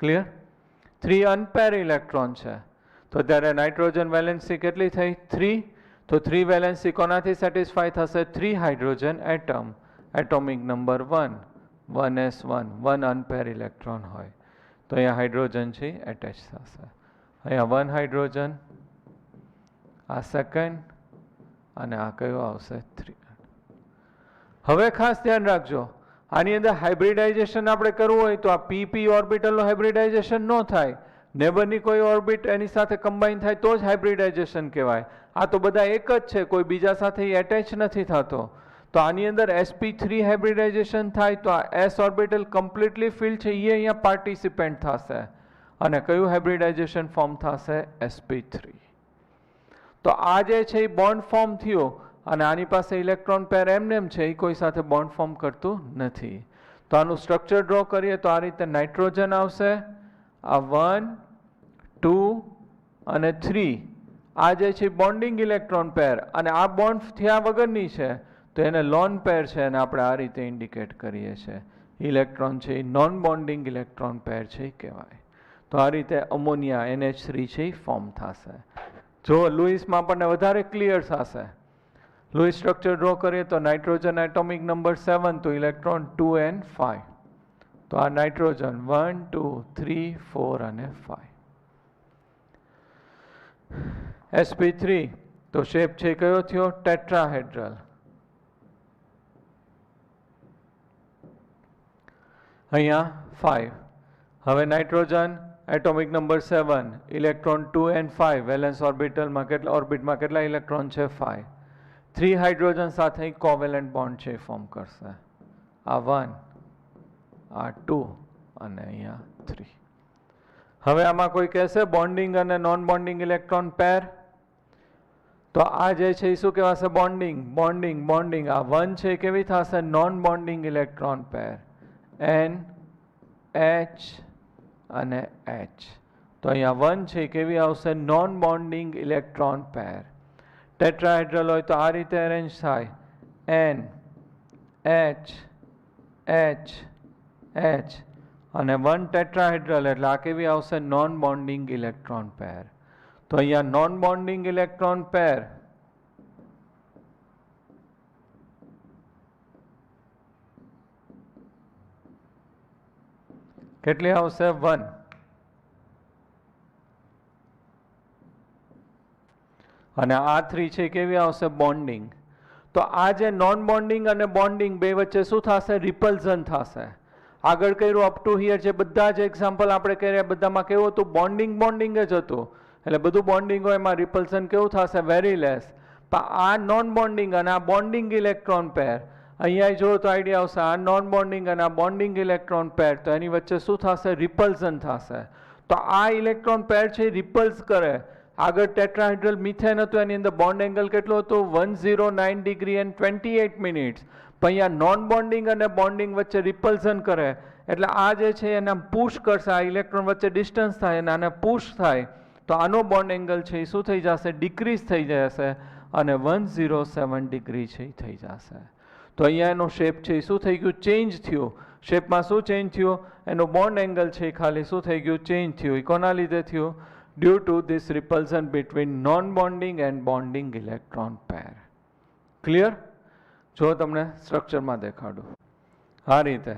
ક્લિયર? 3 અનપેર ઇલેક્ટ્રોન છે. તો ત્યારે નાઇટ્રોજન વેલેન્સી કેટલી થઈ? 3. તો 3 વેલેન્સી કોનાથી સેટિસ્ફાય થશે? 3 hydrogen atom. Atomic number 1, 1s1, 1 unpaired electron હોય તો અહીંયા હાઇડ્રોજન છે એટેચ થશે. અહીંયા 1 હાઇડ્રોજન, આ સેકન્ડ, અને આ કયો આવશે? 3. હવે ખાસ ધ્યાન રાખજો, આની અંદર હાઇબ્રિડાઇઝેશન આપણે કરવું હોય તો આ PP ઓર્બિટલનું હાઇબ્રિડાઇઝેશન ન થાય. નેબરની કોઈ ઓર્બિટ એની સાથે કમ્બાઈન થાય તો જ હાઇબ્રિડાઇઝેશન કહેવાય. આ તો બધા એક જ છે, કોઈ બીજા સાથે એટેચ નથી થતો. તો આની અંદર sp3 હાઇબ્રિડાઇઝેશન થાય તો આ s ઓર્બિટલ કમ્પ્લીટલી ફિલ છે એ અહીંયા પાર્ટિસિપેન્ટ થશે, અને કયું હાઇબ્રિડાઇઝેશન ફોર્મ થશે? sp3. તો આ જે છે એ બોન્ડ ફોર્મ થયો, અને આની પાસે ઇલેક્ટ્રોન પેર એમ છે, એ કોઈ સાથે બોન્ડ ફોર્મ કરતું નથી. તો આનું સ્ટ્રક્ચર ડ્રો કરીએ તો આ રીતે નાઇટ્રોજન આવશે, આ 1, 2 અને 3. આ જે છે બોન્ડિંગ ઇલેક્ટ્રોન પેર, અને આ બોન્ડ થયા વગરની છે તો એને લોન પેર છે, અને આપણે આ રીતે ઇન્ડિકેટ કરીએ છીએ. ઇલેક્ટ્રોન છે એ નોન બોન્ડિંગ ઇલેક્ટ્રોન પેર છે એ કહેવાય. તો આ રીતે અમોનિયા NH3 છે એ ફોર્મ થશે. જો લुईसમાં આપણને વધારે ક્લિયર થશે. लुईस स्ट्रक्चर ड्रॉ करिए तो नाइट्रोजन एटॉमिक नंबर 7 तो इलेक्ट्रॉन 2 and 5 तो आ नाइट्रोजन 1 2 3 4 અને 5 sp3 तो शेप છે કયો થયો ટેટ્રાહેડ્રલ અહીંયા 5 હવે nitrogen atomic number 7 electron 2 and 5 valence ઓર્બિટલમાં કેટલા ઓર્બિટમાં કેટલા ઇલેક્ટ્રોન છે 5 3 હાઇડ્રોજન સાથે કોવેલેન્ટ બોન્ડ છે ફોર્મ કરશે આ 1 આ 2 અને અહીંયા 3 હવે આમાં કોઈ કહેશે બોન્ડિંગ અને નોન બોન્ડિંગ ઇલેક્ટ્રોન પેર તો આ જે છે શું કહેવાશે બોન્ડિંગ બોન્ડિંગ બોન્ડિંગ આ 1 છે કેવી થશે નોન બોન્ડિંગ ઇલેક્ટ્રોન પેર N H અને H તો અહીંયા 1 છે કેવી આવશે નોન બોન્ડિંગ ઇલેક્ટ્રોન પેર ટેટ્રાહેડ્રલ હોય તો આ રીતે અરેન્જ થાય N H H H અને 1 ટેટ્રાહેડ્રલ એટલે આ કેવી આવશે નોન બોન્ડિંગ ઇલેક્ટ્રોન પેર તો અહીંયા નોન બોન્ડિંગ ઇલેક્ટ્રોન પેર કેટલી આવશે 1 અને આ 3 છે કેવી આવશે બોન્ડિંગ તો આ જે નોન બોન્ડિંગ અને બોન્ડિંગ બે વચ્ચે શું થશે રિપલ્ઝન થશે આગળ કર્યું અપ ટુ હિયર જે બધા જ એક્ઝામ્પલ આપણે કર્યા બધામાં કેવું હતું બોન્ડિંગ બોન્ડિંગ જ હતું એટલે બધું બોન્ડિંગ હોય એમાં રિપલ્ઝન કેવું થશે વેરી લેસ પણ આ નોન બોન્ડિંગ અને આ બોન્ડિંગ ઇલેક્ટ્રોન પેર અહીંયા જો તો આઈડિયા આવશે આ નોન બોન્ડિંગ અને આ બોન્ડિંગ ઇલેક્ટ્રોન પેર તો એની વચ્ચે શું થશે રિપલ્ઝન થશે તો આ ઇલેક્ટ્રોન પેર છે રિપલ્સ કરે આગળ ટેટ્રાહેડ્રલ મિથેન હતું એની અંદર બોન્ડ એંગલ કેટલો હતો 109 ડિગ્રી એન્ડ 28 મિનિટ્સ પણ અહીંયા નોન બોન્ડિંગ અને બોન્ડિંગ વચ્ચે રિપલ્ઝન કરે એટલે આ જે છે એને પુશ કરશે આ ઇલેક્ટ્રોન વચ્ચે ડિસ્ટન્સ થાય અને આને પુશ થાય તો આનો બોન્ડ એંગલ છે એ શું થઈ જશે ડિક્રીઝ થઈ જશે અને 107 ડિગ્રી છે એ થઈ જશે તો અહીંયા એનો શેપ છે એ શું થઈ ગયું ચેન્જ થયું શેપમાં શું ચેન્જ થયું એનો બોન્ડ એંગલ છે એ ખાલી શું થઈ ગયું ચેન્જ થયું એ કોના લીધે થયું due to this repulsion between non-bonding and bonding electron pair. Clear? જો તમને સ્ટ્રક્ચરમાં દેખાડું આ રીતે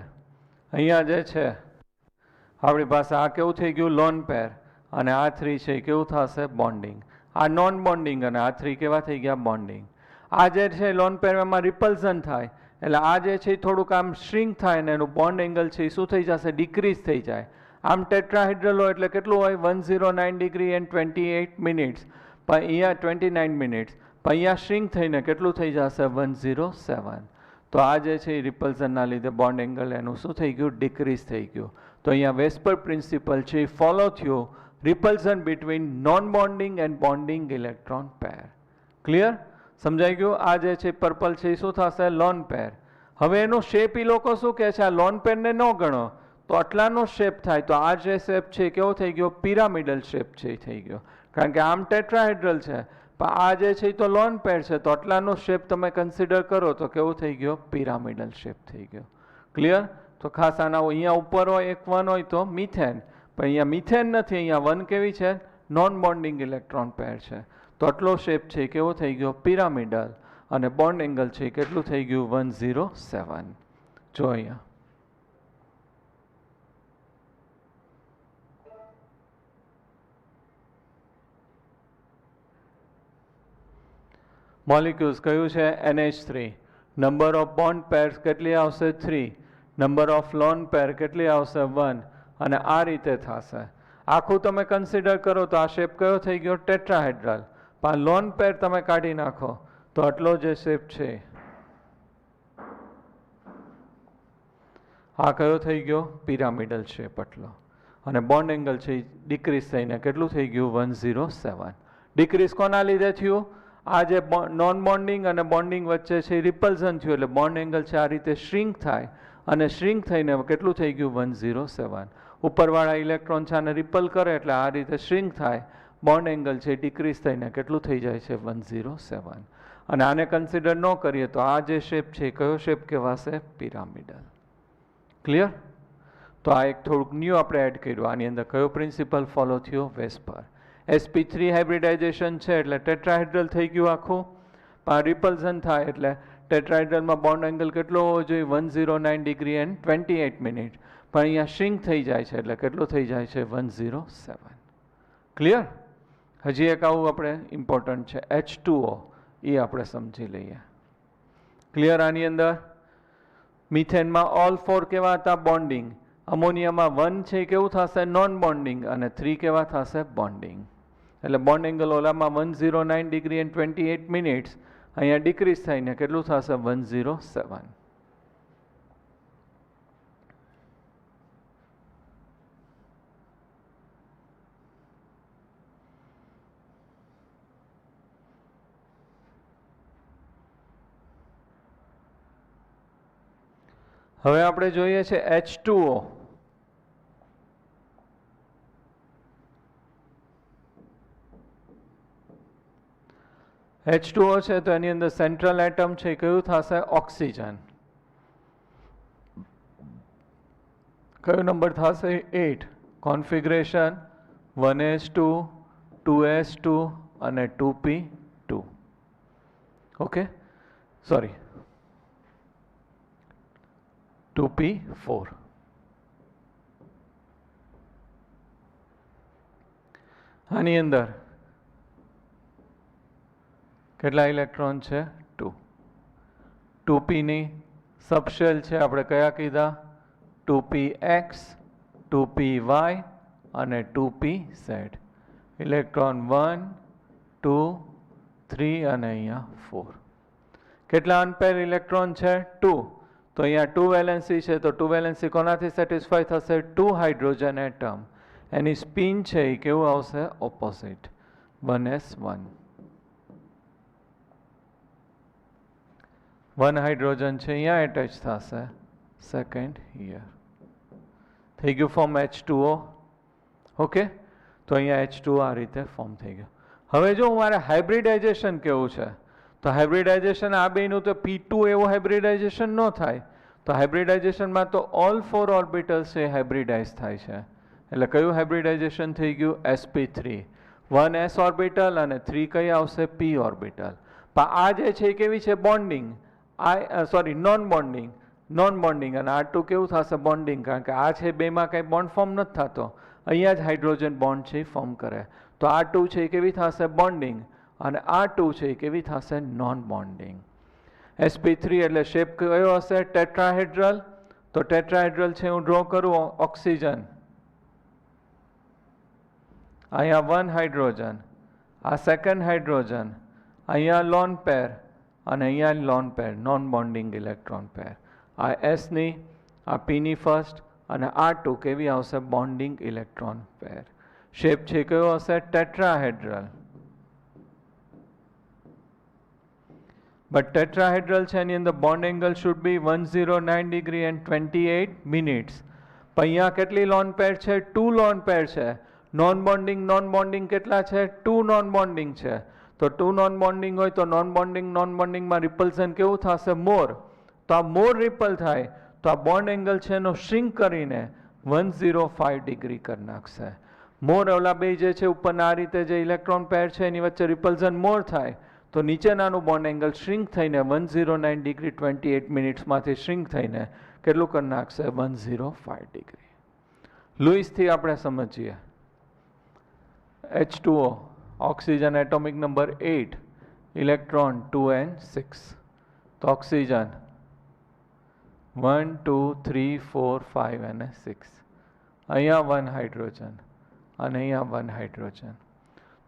અહીંયા જે છે આપણી પાસે આ કેવું થઈ ગયું લોન પેર અને આ 3 છે કેવું થશે બોન્ડિંગ આ નોન બોન્ડિંગ અને આ 3 કેવા થઈ ગયા બોન્ડિંગ આ જે છે લોન પેર એમાં રિપલ્ઝન થાય એટલે આ જે છે થોડુંક આમ શ્રિંક થાય ને એનું બોન્ડ એંગલ છે એ શું થઈ જશે ડિક્રીઝ થઈ જાય આમ ટેટ્રાહેડ્રલ હોય એટલે કેટલું હોય 109 ડિગ્રી એન્ડ 28 મિનિટ્સ પણ અહીંયા 29 મિનિટ્સ પણ અહીંયા શ્રિંક થઈને કેટલું થઈ જશે 107 તો આ જે છે એ રિપલ્ઝનના લીધે બોન્ડ એંગલ એનું શું થઈ ગયું ડિક્રીઝ થઈ ગયું તો અહીંયા વેસ્પર પ્રિન્સિપલ છે એ ફોલો થયો repulsion between non bonding and bonding electron pair clear સમજાઈ ગયું આ જે છે પર્પલ છે એ શું થશે લોન પેર હવે એનો શેપ એ લોકો શું કહે છે આ લોન પેરને ન ગણો તો આટલાનો શેપ થાય તો આ જે શેપ છે કેવો થઈ ગયો પિરામિડલ શેપ છે એ થઈ ગયો કારણ કે આમ ટેટ્રાહેડ્રલ છે પણ આ જે છે એ તો લોન પેર છે તો આટલાનો શેપ તમે કન્સિડર કરો તો કેવું થઈ ગયો પિરામિડલ શેપ થઈ ગયો ક્લિયર તો ખાસ આના અહીંયા ઉપર હોય એક 1 હોય તો મિથેન પણ અહીંયા મિથેન નથી અહીંયા 1 કેવી છે નોન બોન્ડિંગ ઇલેક્ટ્રોન પેર છે તો આટલો શેપ છે કેવો થઈ ગયો પિરામિડલ અને બોન્ડ એંગલ છે કેટલું થઈ ગયું 107 જો અહીંયા મોલિક્યુલ્સ કયું છે NH3 number of bond pairs કેટલી આવશે 3 નંબર ઓફ લોન પેર કેટલી આવશે 1 અને આ રીતે થશે આખું તમે કન્સિડર કરો તો આ શેપ કયો થઈ ગયો ટેટ્રાહેડ્રલ પણ લોન પેર તમે કાઢી નાખો તો આટલો જે શેપ છે આ કયો થઈ ગયો પિરામિડલ શેપ આટલો અને બોન્ડ એંગલ છે ડિક્રીઝ થઈને કેટલું થઈ ગયું 107 ડિક્રીઝ કોના લીધે થયું આ જે નોન બોન્ડિંગ અને બોન્ડિંગ વચ્ચે છે રિપલ્ઝન થયું એટલે બોન્ડ એંગલ છે આ રીતે શ્રિંક થાય અને શ્રિંક થઈને કેટલું થઈ ગયું 107 ઉપરવાળા ઇલેક્ટ્રોન છે આને રિપલ કરે એટલે આ રીતે શ્રિંક થાય બોન્ડ એંગલ છે ડિક્રીઝ થઈને કેટલું થઈ જાય છે 107 અને આને કન્સિડર ન કરીએ તો આ જે શેપ છે કયો શેપ કહેવાશે પિરામિડલ ક્લિયર તો આ એક થોડુંક ન્યૂ આપણે એડ કર્યું આની અંદર કયો પ્રિન્સિપલ ફોલો થયો વેસ્પર sp3 હાઇબ્રિડાઇઝેશન છે એટલે ટેટ્રાહેડ્રલ થઈ ગયું આખું પણ આ રિપલ્ઝન થાય એટલે ટેટ્રાહેડ્રલમાં બોન્ડ એંગલ કેટલો હોવો જોઈએ 109 ડિગ્રી એન્ડ 28 મિનિટ, પણ અહીંયા શ્રિંક થઈ જાય છે એટલે કેટલું થઈ જાય છે 107. ક્લિયર? હજી એક આવું આપણે ઇમ્પોર્ટન્ટ છે H2O, એ આપણે સમજી લઈએ. ક્લિયર? આની અંદર મિથેનમાં ઓલ 4 કેવા હતા? બોન્ડિંગ. અમોનિયામાં 1 છે કેવું થશે? નોન બોન્ડિંગ, અને 3 કેવા થશે? બોન્ડિંગ. એટલે બોન્ડ એંગલ ઓલામાં 109 ડિગ્રી એન્ડ 28 મિનિટ્સ, અહીંયા ડિક્રીઝ થઈને કેટલું થશે? 107. હવે આપણે જોઈએ છે H2O. H2O છે તો એની અંદર સેન્ટ્રલ એટમ છે કયું થશે? ઓક્સિજન. કયો નંબર થશે? 8. કોન્ફિગરેશન 1s2, 2s2 અને 2p2. Okay, sorry 2p4. આની અંદર કેટલા ઇલેક્ટ્રોન છે? 2. 2p ની સબશેલ છે આપણે કયા કીધા? 2px, 2py અને 2pz. ઇલેક્ટ્રોન 1, 2, 3 અને અહીંયા 4. કેટલા અનપેર ઇલેક્ટ્રોન છે? 2. તો અહીંયા 2 વેલેન્સી છે, તો 2 વેલેન્સી કોનાથી સેટિસ્ફાય થશે? 2 હાઇડ્રોજન એટમ. એની સ્પિન છે એ કેવું આવશે? Opposite, 1s1. 1 હાઇડ્રોજન છે અહીંયા એટેચ થશે, સેકન્ડ હિયર. થઈ ગયું ફોર્મ H2O. ઓકે, તો અહીંયા H2O આ રીતે ફોર્મ થઈ ગયું. હવે જો મારે હાઇબ્રિડાઇઝેશન કેવું છે, તો હાઇબ્રિડાઇઝેશન આ બેનું તો P2 એવું હાઇબ્રિડાઇઝેશન ન થાય. તો હાઇબ્રિડાઇઝેશનમાં તો ઓલ 4 ઓર્બિટલ્સ છે હાઇબ્રિડાઇઝ થાય છે. એટલે કયું હાઇબ્રિડાઇઝેશન થઈ ગયું? sp3. 1 s ઓર્બિટલ અને 3 કઈ આવશે? p orbital. પણ આ જે છે એ કેવી છે? Bonding. Sorry non bonding. Non bonding. અને R2 કેવું થશે? બોન્ડિંગ. કારણ કે આ છે બેમાં કંઈ બોન્ડ ફોર્મ નથી થતો, અહીંયા જ હાઇડ્રોજન બોન્ડ છે એ ફોર્મ કરે. તો R2 છે એ કેવી થશે? બોન્ડિંગ. અને R2 છે એ કેવી થશે? Non bonding. sp3 એટલે શેપ કયો હશે? ટેટ્રાહેડ્રલ. તો ટેટ્રાહેડ્રલ છે હું ડ્રો કરું. ઓક્સિજન અહીંયા 1 હાઇડ્રોજન, આ સેકન્ડ હાઇડ્રોજન, અહીંયા લોન પેર અને અહીંયા lone pair, non bonding electron pair. આ S ની, આ P ની ફર્સ્ટ, અને R2 કેવી આવશે? બોન્ડિંગ ઇલેક્ટ્રોન પેર. શેપ છે કયો હશે? ટેટ્રાહેડ્રલ. બટ ટેટ્રાહેડ્રલ છે એની અંદર bond angle should be 109 degree and 28 minutes. પણ અહીંયા કેટલી લોન પેર છે? 2 લોન પેર છે. નોન બોન્ડિંગ કેટલા છે? 2 નોન બોન્ડિંગ છે. તો 2 નોન બોન્ડિંગ હોય તો નોન બોન્ડિંગમાં રિપલ્સન કેવું થશે? મોર. તો આ મોર રિપલ થાય તો આ બોન્ડ એંગલ છે એનો શ્રિંક કરીને 105 ડિગ્રી કરી નાખશે. મોર ઓલા બે જે છે ઉપરના આ રીતે જે ઇલેક્ટ્રોન પેર છે એની વચ્ચે રિપલ્સન મોર થાય તો નીચેનાનું બોન્ડ એંગલ શ્રિંક થઈને 109 ડિગ્રી 28 મિનિટ્સમાંથી શ્રિંક થઈને કેટલું કરી નાખશે? 105 ડિગ્રી. લુઈસથી આપણે સમજીએ. H2O, oxygen atomic number 8, electron 2n6. તો ઓક્સિજન 1, 2, 3, 4, 5 અને 6. અહીંયા 1 હાઇડ્રોજન અને અહીંયા 1 હાઇડ્રોજન.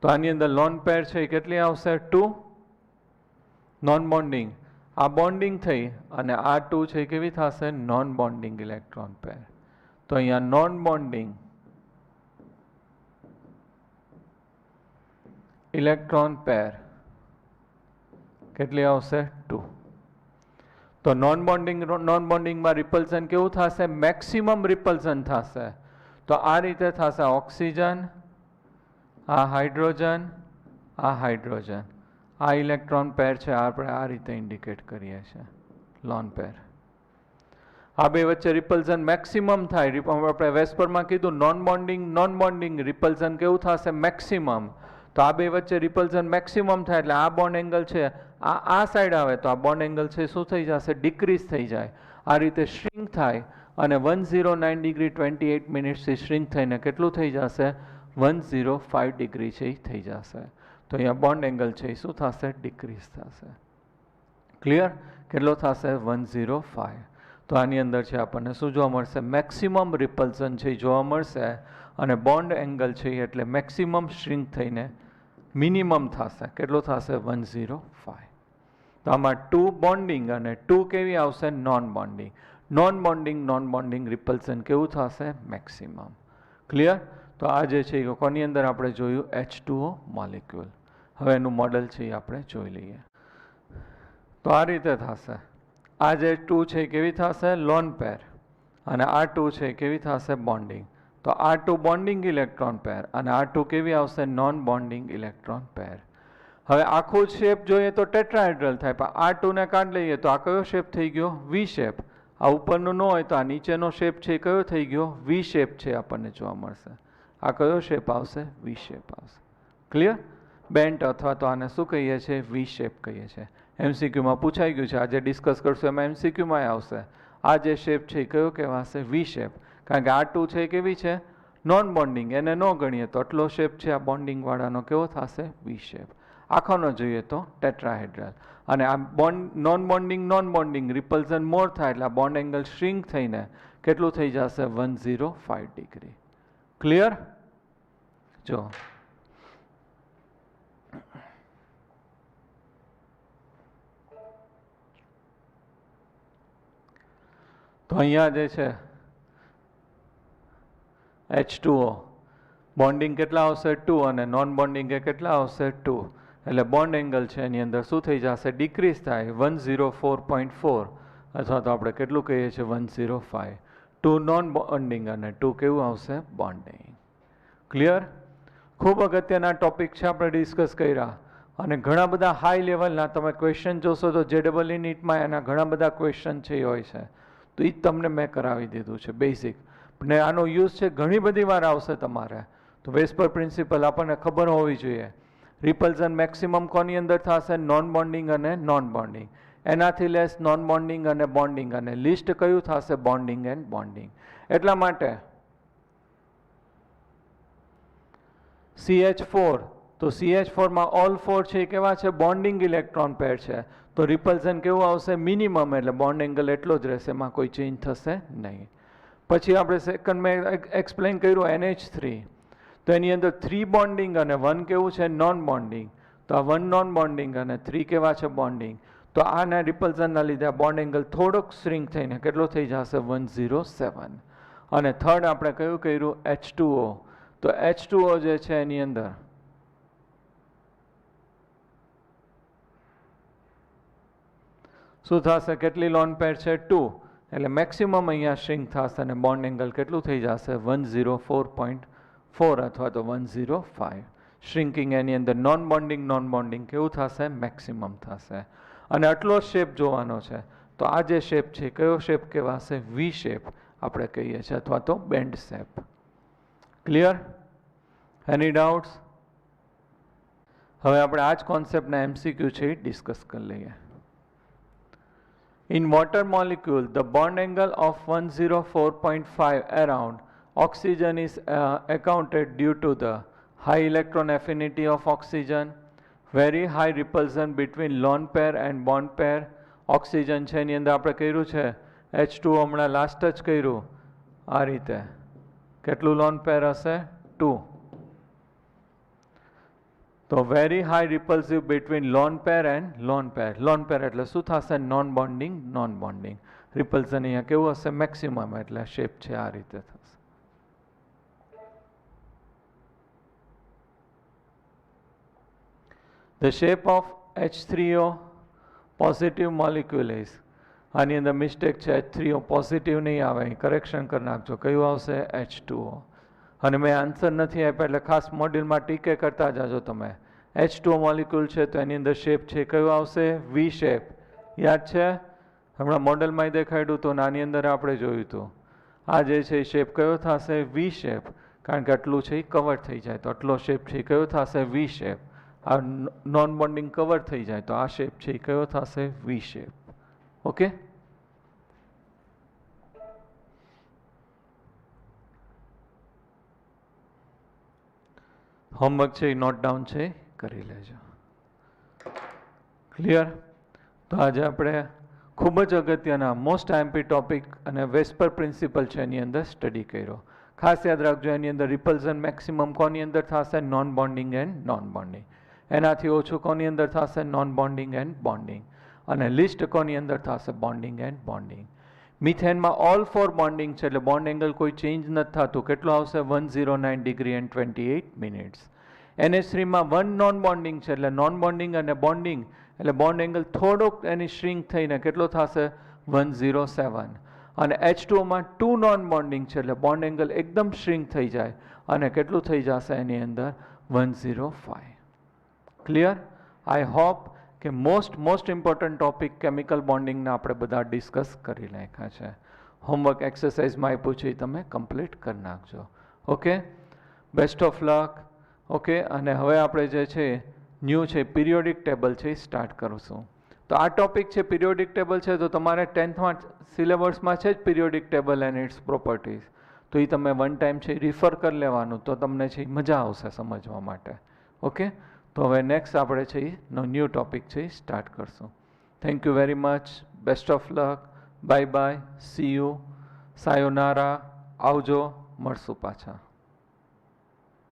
તો આની અંદર લોન પેર છે એ કેટલી આવશે? 2. નોન બોન્ડિંગ, આ બોન્ડિંગ થઈ અને આ 2 છે કેવી થશે? Non bonding electron pair. તો અહીંયા નોન બોન્ડિંગ ઇલેક્ટ્રોન પેર કેટલી આવશે? 2. તો નોન બોન્ડિંગમાં રિપલ્સન કેવું થશે? મેક્સિમમ રિપલ્સન થશે. તો આ રીતે થશે. ઓક્સિજન, આ હાઇડ્રોજન, આ હાઇડ્રોજન, આ ઇલેક્ટ્રોન પેર છે આપણે આ રીતે ઇન્ડિકેટ કરીએ છીએ, લોન પેર. આ બે વચ્ચે રિપલ્સન મેક્સિમમ થાય. આપણે વેસ્પરમાં કીધું નોન બોન્ડિંગ રિપલ્સન કેવું થશે? મેક્સિમમ. તો આ બે વચ્ચે રિપલ્ઝન મેક્સિમમ થાય એટલે આ બોન્ડ એંગલ છે આ સાઈડ આવે તો આ બોન્ડ એંગલ છે શું થઈ જશે, ડિક્રીઝ થઈ જાય. આ રીતે શ્રિંક થાય અને 109 ડિગ્રી 28 મિનિટ્સથી શ્રિંક થઈને કેટલું થઈ જશે, 105 ડિગ્રી છે એ થઈ જશે. તો અહીંયા બોન્ડ એંગલ છે એ શું થશે, ડિક્રીઝ થશે. ક્લિયર? કેટલો થશે, 105. તો આની અંદર છે આપણને શું જોવા મળશે, મેક્સિમમ રિપલ્ઝન છે એ જોવા મળશે અને બોન્ડ એંગલ છે એટલે મેક્સિમમ શ્રિંક થઈને મિનિમમ થશે. કેટલો થશે, 105. તો આમાં 2 બોન્ડિંગ અને 2 કેવી આવશે, non bonding. Non bonding repulsion કેવું થશે, મેક્સિમમ. ક્લિયર? તો આ જે છે એ કોની અંદર આપણે જોયું, H2O મોલિક્યુલ. હવે એનું મોડલ છે એ આપણે જોઈ લઈએ. તો આ રીતે થશે. આ જે 2 છે કેવી થશે, લોન પેર, અને આ 2 છે કેવી થશે, બોન્ડિંગ. તો આ 2 બોન્ડિંગ ઇલેક્ટ્રોન પેર અને આ 2 કેવી આવશે, નોન બોન્ડિંગ ઇલેક્ટ્રોન પેર. હવે આખું શેપ જોઈએ તો ટેટ્રાહેડ્રલ થાય, પણ આ 2 ને કાઢી લઈએ તો આ કયો શેપ થઈ ગયો, વી શેપ. આ ઉપરનું ન હોય તો આ નીચેનો શેપ છે કયો થઈ ગયો, વી શેપ છે આપણને જોવા મળશે. આ કયો શેપ આવશે, વી શેપ આવશે. ક્લિયર? બેન્ટ અથવા તો આને શું કહીએ છીએ, વી શેપ કહીએ છીએ. એમસીક્યુમાં પૂછાઈ ગયું છે, આજે ડિસ્કસ કરશું એમાં એમસીક્યુમાં આવશે. આ જે શેપ છે એ કયો કહેવાશે, વી શેપ. કારણ કે આ 2 છે કેવી છે, નોન બોન્ડિંગ, એને ન ગણીએ તો આટલો શેપ છે આ બોન્ડિંગ વાળાનો કેવો થશે, વી શેપ. આખોનો જોઈએ તો ટેટ્રાહેડ્રલ. અને આ નોન બોન્ડિંગ રિપલ્ઝન મોર થાય એટલે આ બોન્ડ એંગલ શ્રિંક થઈને કેટલું થઈ જશે, 105 ડિગ્રી. ક્લિયર? જો તો અહીંયા જે છે H2O બોન્ડિંગ કેટલા આવશે, 2, અને નોન બોન્ડિંગ એ કેટલા આવશે, 2. એટલે બોન્ડ એંગલ છે એની અંદર શું થઈ જશે, ડિક્રીઝ થાય 104.4 અથવા તો આપણે કેટલું કહીએ છીએ, 105. 2 નોન બોન્ડિંગ અને 2 કેવું આવશે, બોન્ડિંગ. ક્લિયર? ખૂબ અગત્યના ટોપિક છે આપણે ડિસ્કસ કર્યા અને ઘણા બધા હાઈ લેવલના તમે ક્વેશ્ચન જોશો તો JEE નીટમાં એના ઘણા બધા ક્વેશ્ચન છે એ હોય છે. તો એ જ તમને મેં કરાવી દીધું છે બેઝિક. ને આનો યુઝ છે ઘણી બધી વાર આવશે તમારે. તો વેસ્પર પ્રિન્સિપલ આપણને ખબર હોવી જોઈએ. રિપલ્ઝન મેક્સિમમ કોની અંદર થશે, નોન બોન્ડિંગ અને નોન બોન્ડિંગ. એનાથી લેસ નોન બોન્ડિંગ અને બોન્ડિંગ, અને લિસ્ટ કયું થશે, બોન્ડિંગ એન્ડ બોન્ડિંગ. એટલા માટે CH4, તો CH4 માં ઓલ 4 છે એ કેવા છે, બોન્ડિંગ ઇલેક્ટ્રોન પેર છે. તો રિપલ્ઝન કેવું આવશે, મિનિમમ, એટલે બોન્ડ એંગલ એટલો જ રહેશે, એમાં કોઈ ચેન્જ થશે નહીં. પછી આપણે સેકન્ડ મેં એક્સપ્લેન કર્યું NH3. તો એની અંદર 3 બોન્ડિંગ અને 1 કેવું છે, નોન બોન્ડિંગ. તો આ 1 નોન બોન્ડિંગ અને 3 કેવા છે, બોન્ડિંગ. તો આના રિપલ્ઝનના લીધે આ બોન્ડ એંગલ થોડોક શ્રિંક થઈને કેટલો થઈ જશે, 107. અને થર્ડ આપણે કયું કર્યું, H2O. તો H2O જે છે એની અંદર શું થશે, કેટલી લોન પેર છે, 2. એટલે મેક્સિમમ અહીંયા શ્રિંક થશે અને બોન્ડ એંગલ કેટલું થઈ જશે, 104.4 અથવા તો 105. શ્રિંકિંગ એની અંદર નોન બોન્ડિંગ કેવું થશે, મેક્સિમમ થશે. અને આટલો શેપ જોવાનો છે. તો આ જે શેપ છે કયો શેપ કહેવાશે, વી શેપ આપણે કહીએ છીએ અથવા તો બેન્ડ શેપ. ક્લિયર? એની ડાઉટ્સ? હવે આપણે આ જ કોન્સેપ્ટના MCQ છે એ ડિસ્કસ કરી લઈએ. In water molecule, the bond angle of 104.5 around oxygen is accounted due to the high electron affinity of oxygen, very high repulsion between lone pair and bond pair. Oxygen છે એની અંદર આપણે કર્યું છે H2O, હમણાં last જ કર્યું આ રીતે. કેટલું લોન પેર હશે, 2. તો very high repulsive between lone pair and lone pair. Lone pair એટલે શું થશે, નોન બોન્ડિંગ. રિપલ્સન અહીંયા કેવું હશે, મેક્સિમમ, એટલે શેપ છે આ રીતે થશે. The shape of H3O positive molecule is, આની અંદર મિસ્ટેક છે, H3O પોઝિટિવ નહીં આવે, કરેક્શન કરી નાખજો. કયું આવશે, H2O. અને મેં આન્સર નથી આપ્યા એટલે ખાસ મોડ્યુલમાં ટીકે કરતા જાજો તમે. H2O મોલિક્યુલ છે તો એની અંદર શેપ છે કયું આવશે, વી શેપ. યાદ છે? હમણાં મોડેલમાં દેખાડ્યું તો આની અંદર આપણે જોયું હતું. આ જે છે શેપ કયો થશે, વી શેપ. કારણ કે આટલું છે એ કવર થઈ જાય તો આટલો શેપ છે એ કયો થશે વી શેપ. આ નોન બોન્ડિંગ કવર થઈ જાય તો આ શેપ છે એ કયો થશે વી શેપ. ઓકે, હોમવર્ક છે એ નોટ ડાઉન છે કરી લેજો. ક્લિયર? તો આજે આપણે ખૂબ જ અગત્યના મોસ્ટ આઈએમપી ટોપિક અને વેસ્પર પ્રિન્સિપલ છે એની અંદર સ્ટડી કર્યો. ખાસ યાદ રાખજો એની અંદર રિપલ્ઝન મેક્સિમમ કોની અંદર થશે non bonding and non bonding. એનાથી ઓછું કોની અંદર થશે નોન બોન્ડિંગ એન્ડ બોન્ડિંગ. અને લિસ્ટ કોની અંદર થશે બોન્ડિંગ એન્ડ બોન્ડિંગ. મિથેનમાં ઓલ ફોર બોન્ડિંગ છે એટલે બોન્ડ એંગલ કોઈ ચેન્જ નથી થતું. કેટલો આવશે 109 ડિગ્રી એન્ડ 28 મિનિટ્સ. NH3માં 1 નોન બોન્ડિંગ છે એટલે નોન બોન્ડિંગ અને બોન્ડિંગ એટલે બોન્ડ એંગલ થોડોક એની શ્રિંક થઈને કેટલો થશે 107. અને H2માં 2 નોન બોન્ડિંગ છે એટલે બોન્ડ એંગલ એકદમ શ્રિંક થઈ જાય અને કેટલું થઈ જશે એની અંદર 105. ક્લિયર? આઈ હોપ કે મોસ્ટ ઇમ્પોર્ટન્ટ ટોપિક કેમિકલ બોન્ડિંગના આપણે બધા ડિસ્કસ કરી નાખ્યા છે. હોમવર્ક એક્સરસાઇઝમાં આપ્યું છે એ તમે કમ્પ્લીટ કરી નાખજો. Okay, best of luck. Okay, અને હવે આપણે જે છે ન્યૂ છે પિરિયોડિક ટેબલ છે એ સ્ટાર્ટ કરીશું. તો આ ટોપિક છે પિરિયોડિક ટેબલ છે તો તમારે 10થમાં સિલેબસમાં છે જ periodic table and its properties. તો એ તમે વન ટાઈમ છે રિફર કરી લેવાનું તો તમને છે મજા આવશે સમજવા માટે. ઓકે, તો હવે નેક્સ્ટ આપણે છે એ ન્યૂ ટોપિક છે એ સ્ટાર્ટ કરશું. Thank you very much. Best of luck. Bye bye. See you. સાયોનારા. આવજો. મળશું પાછા.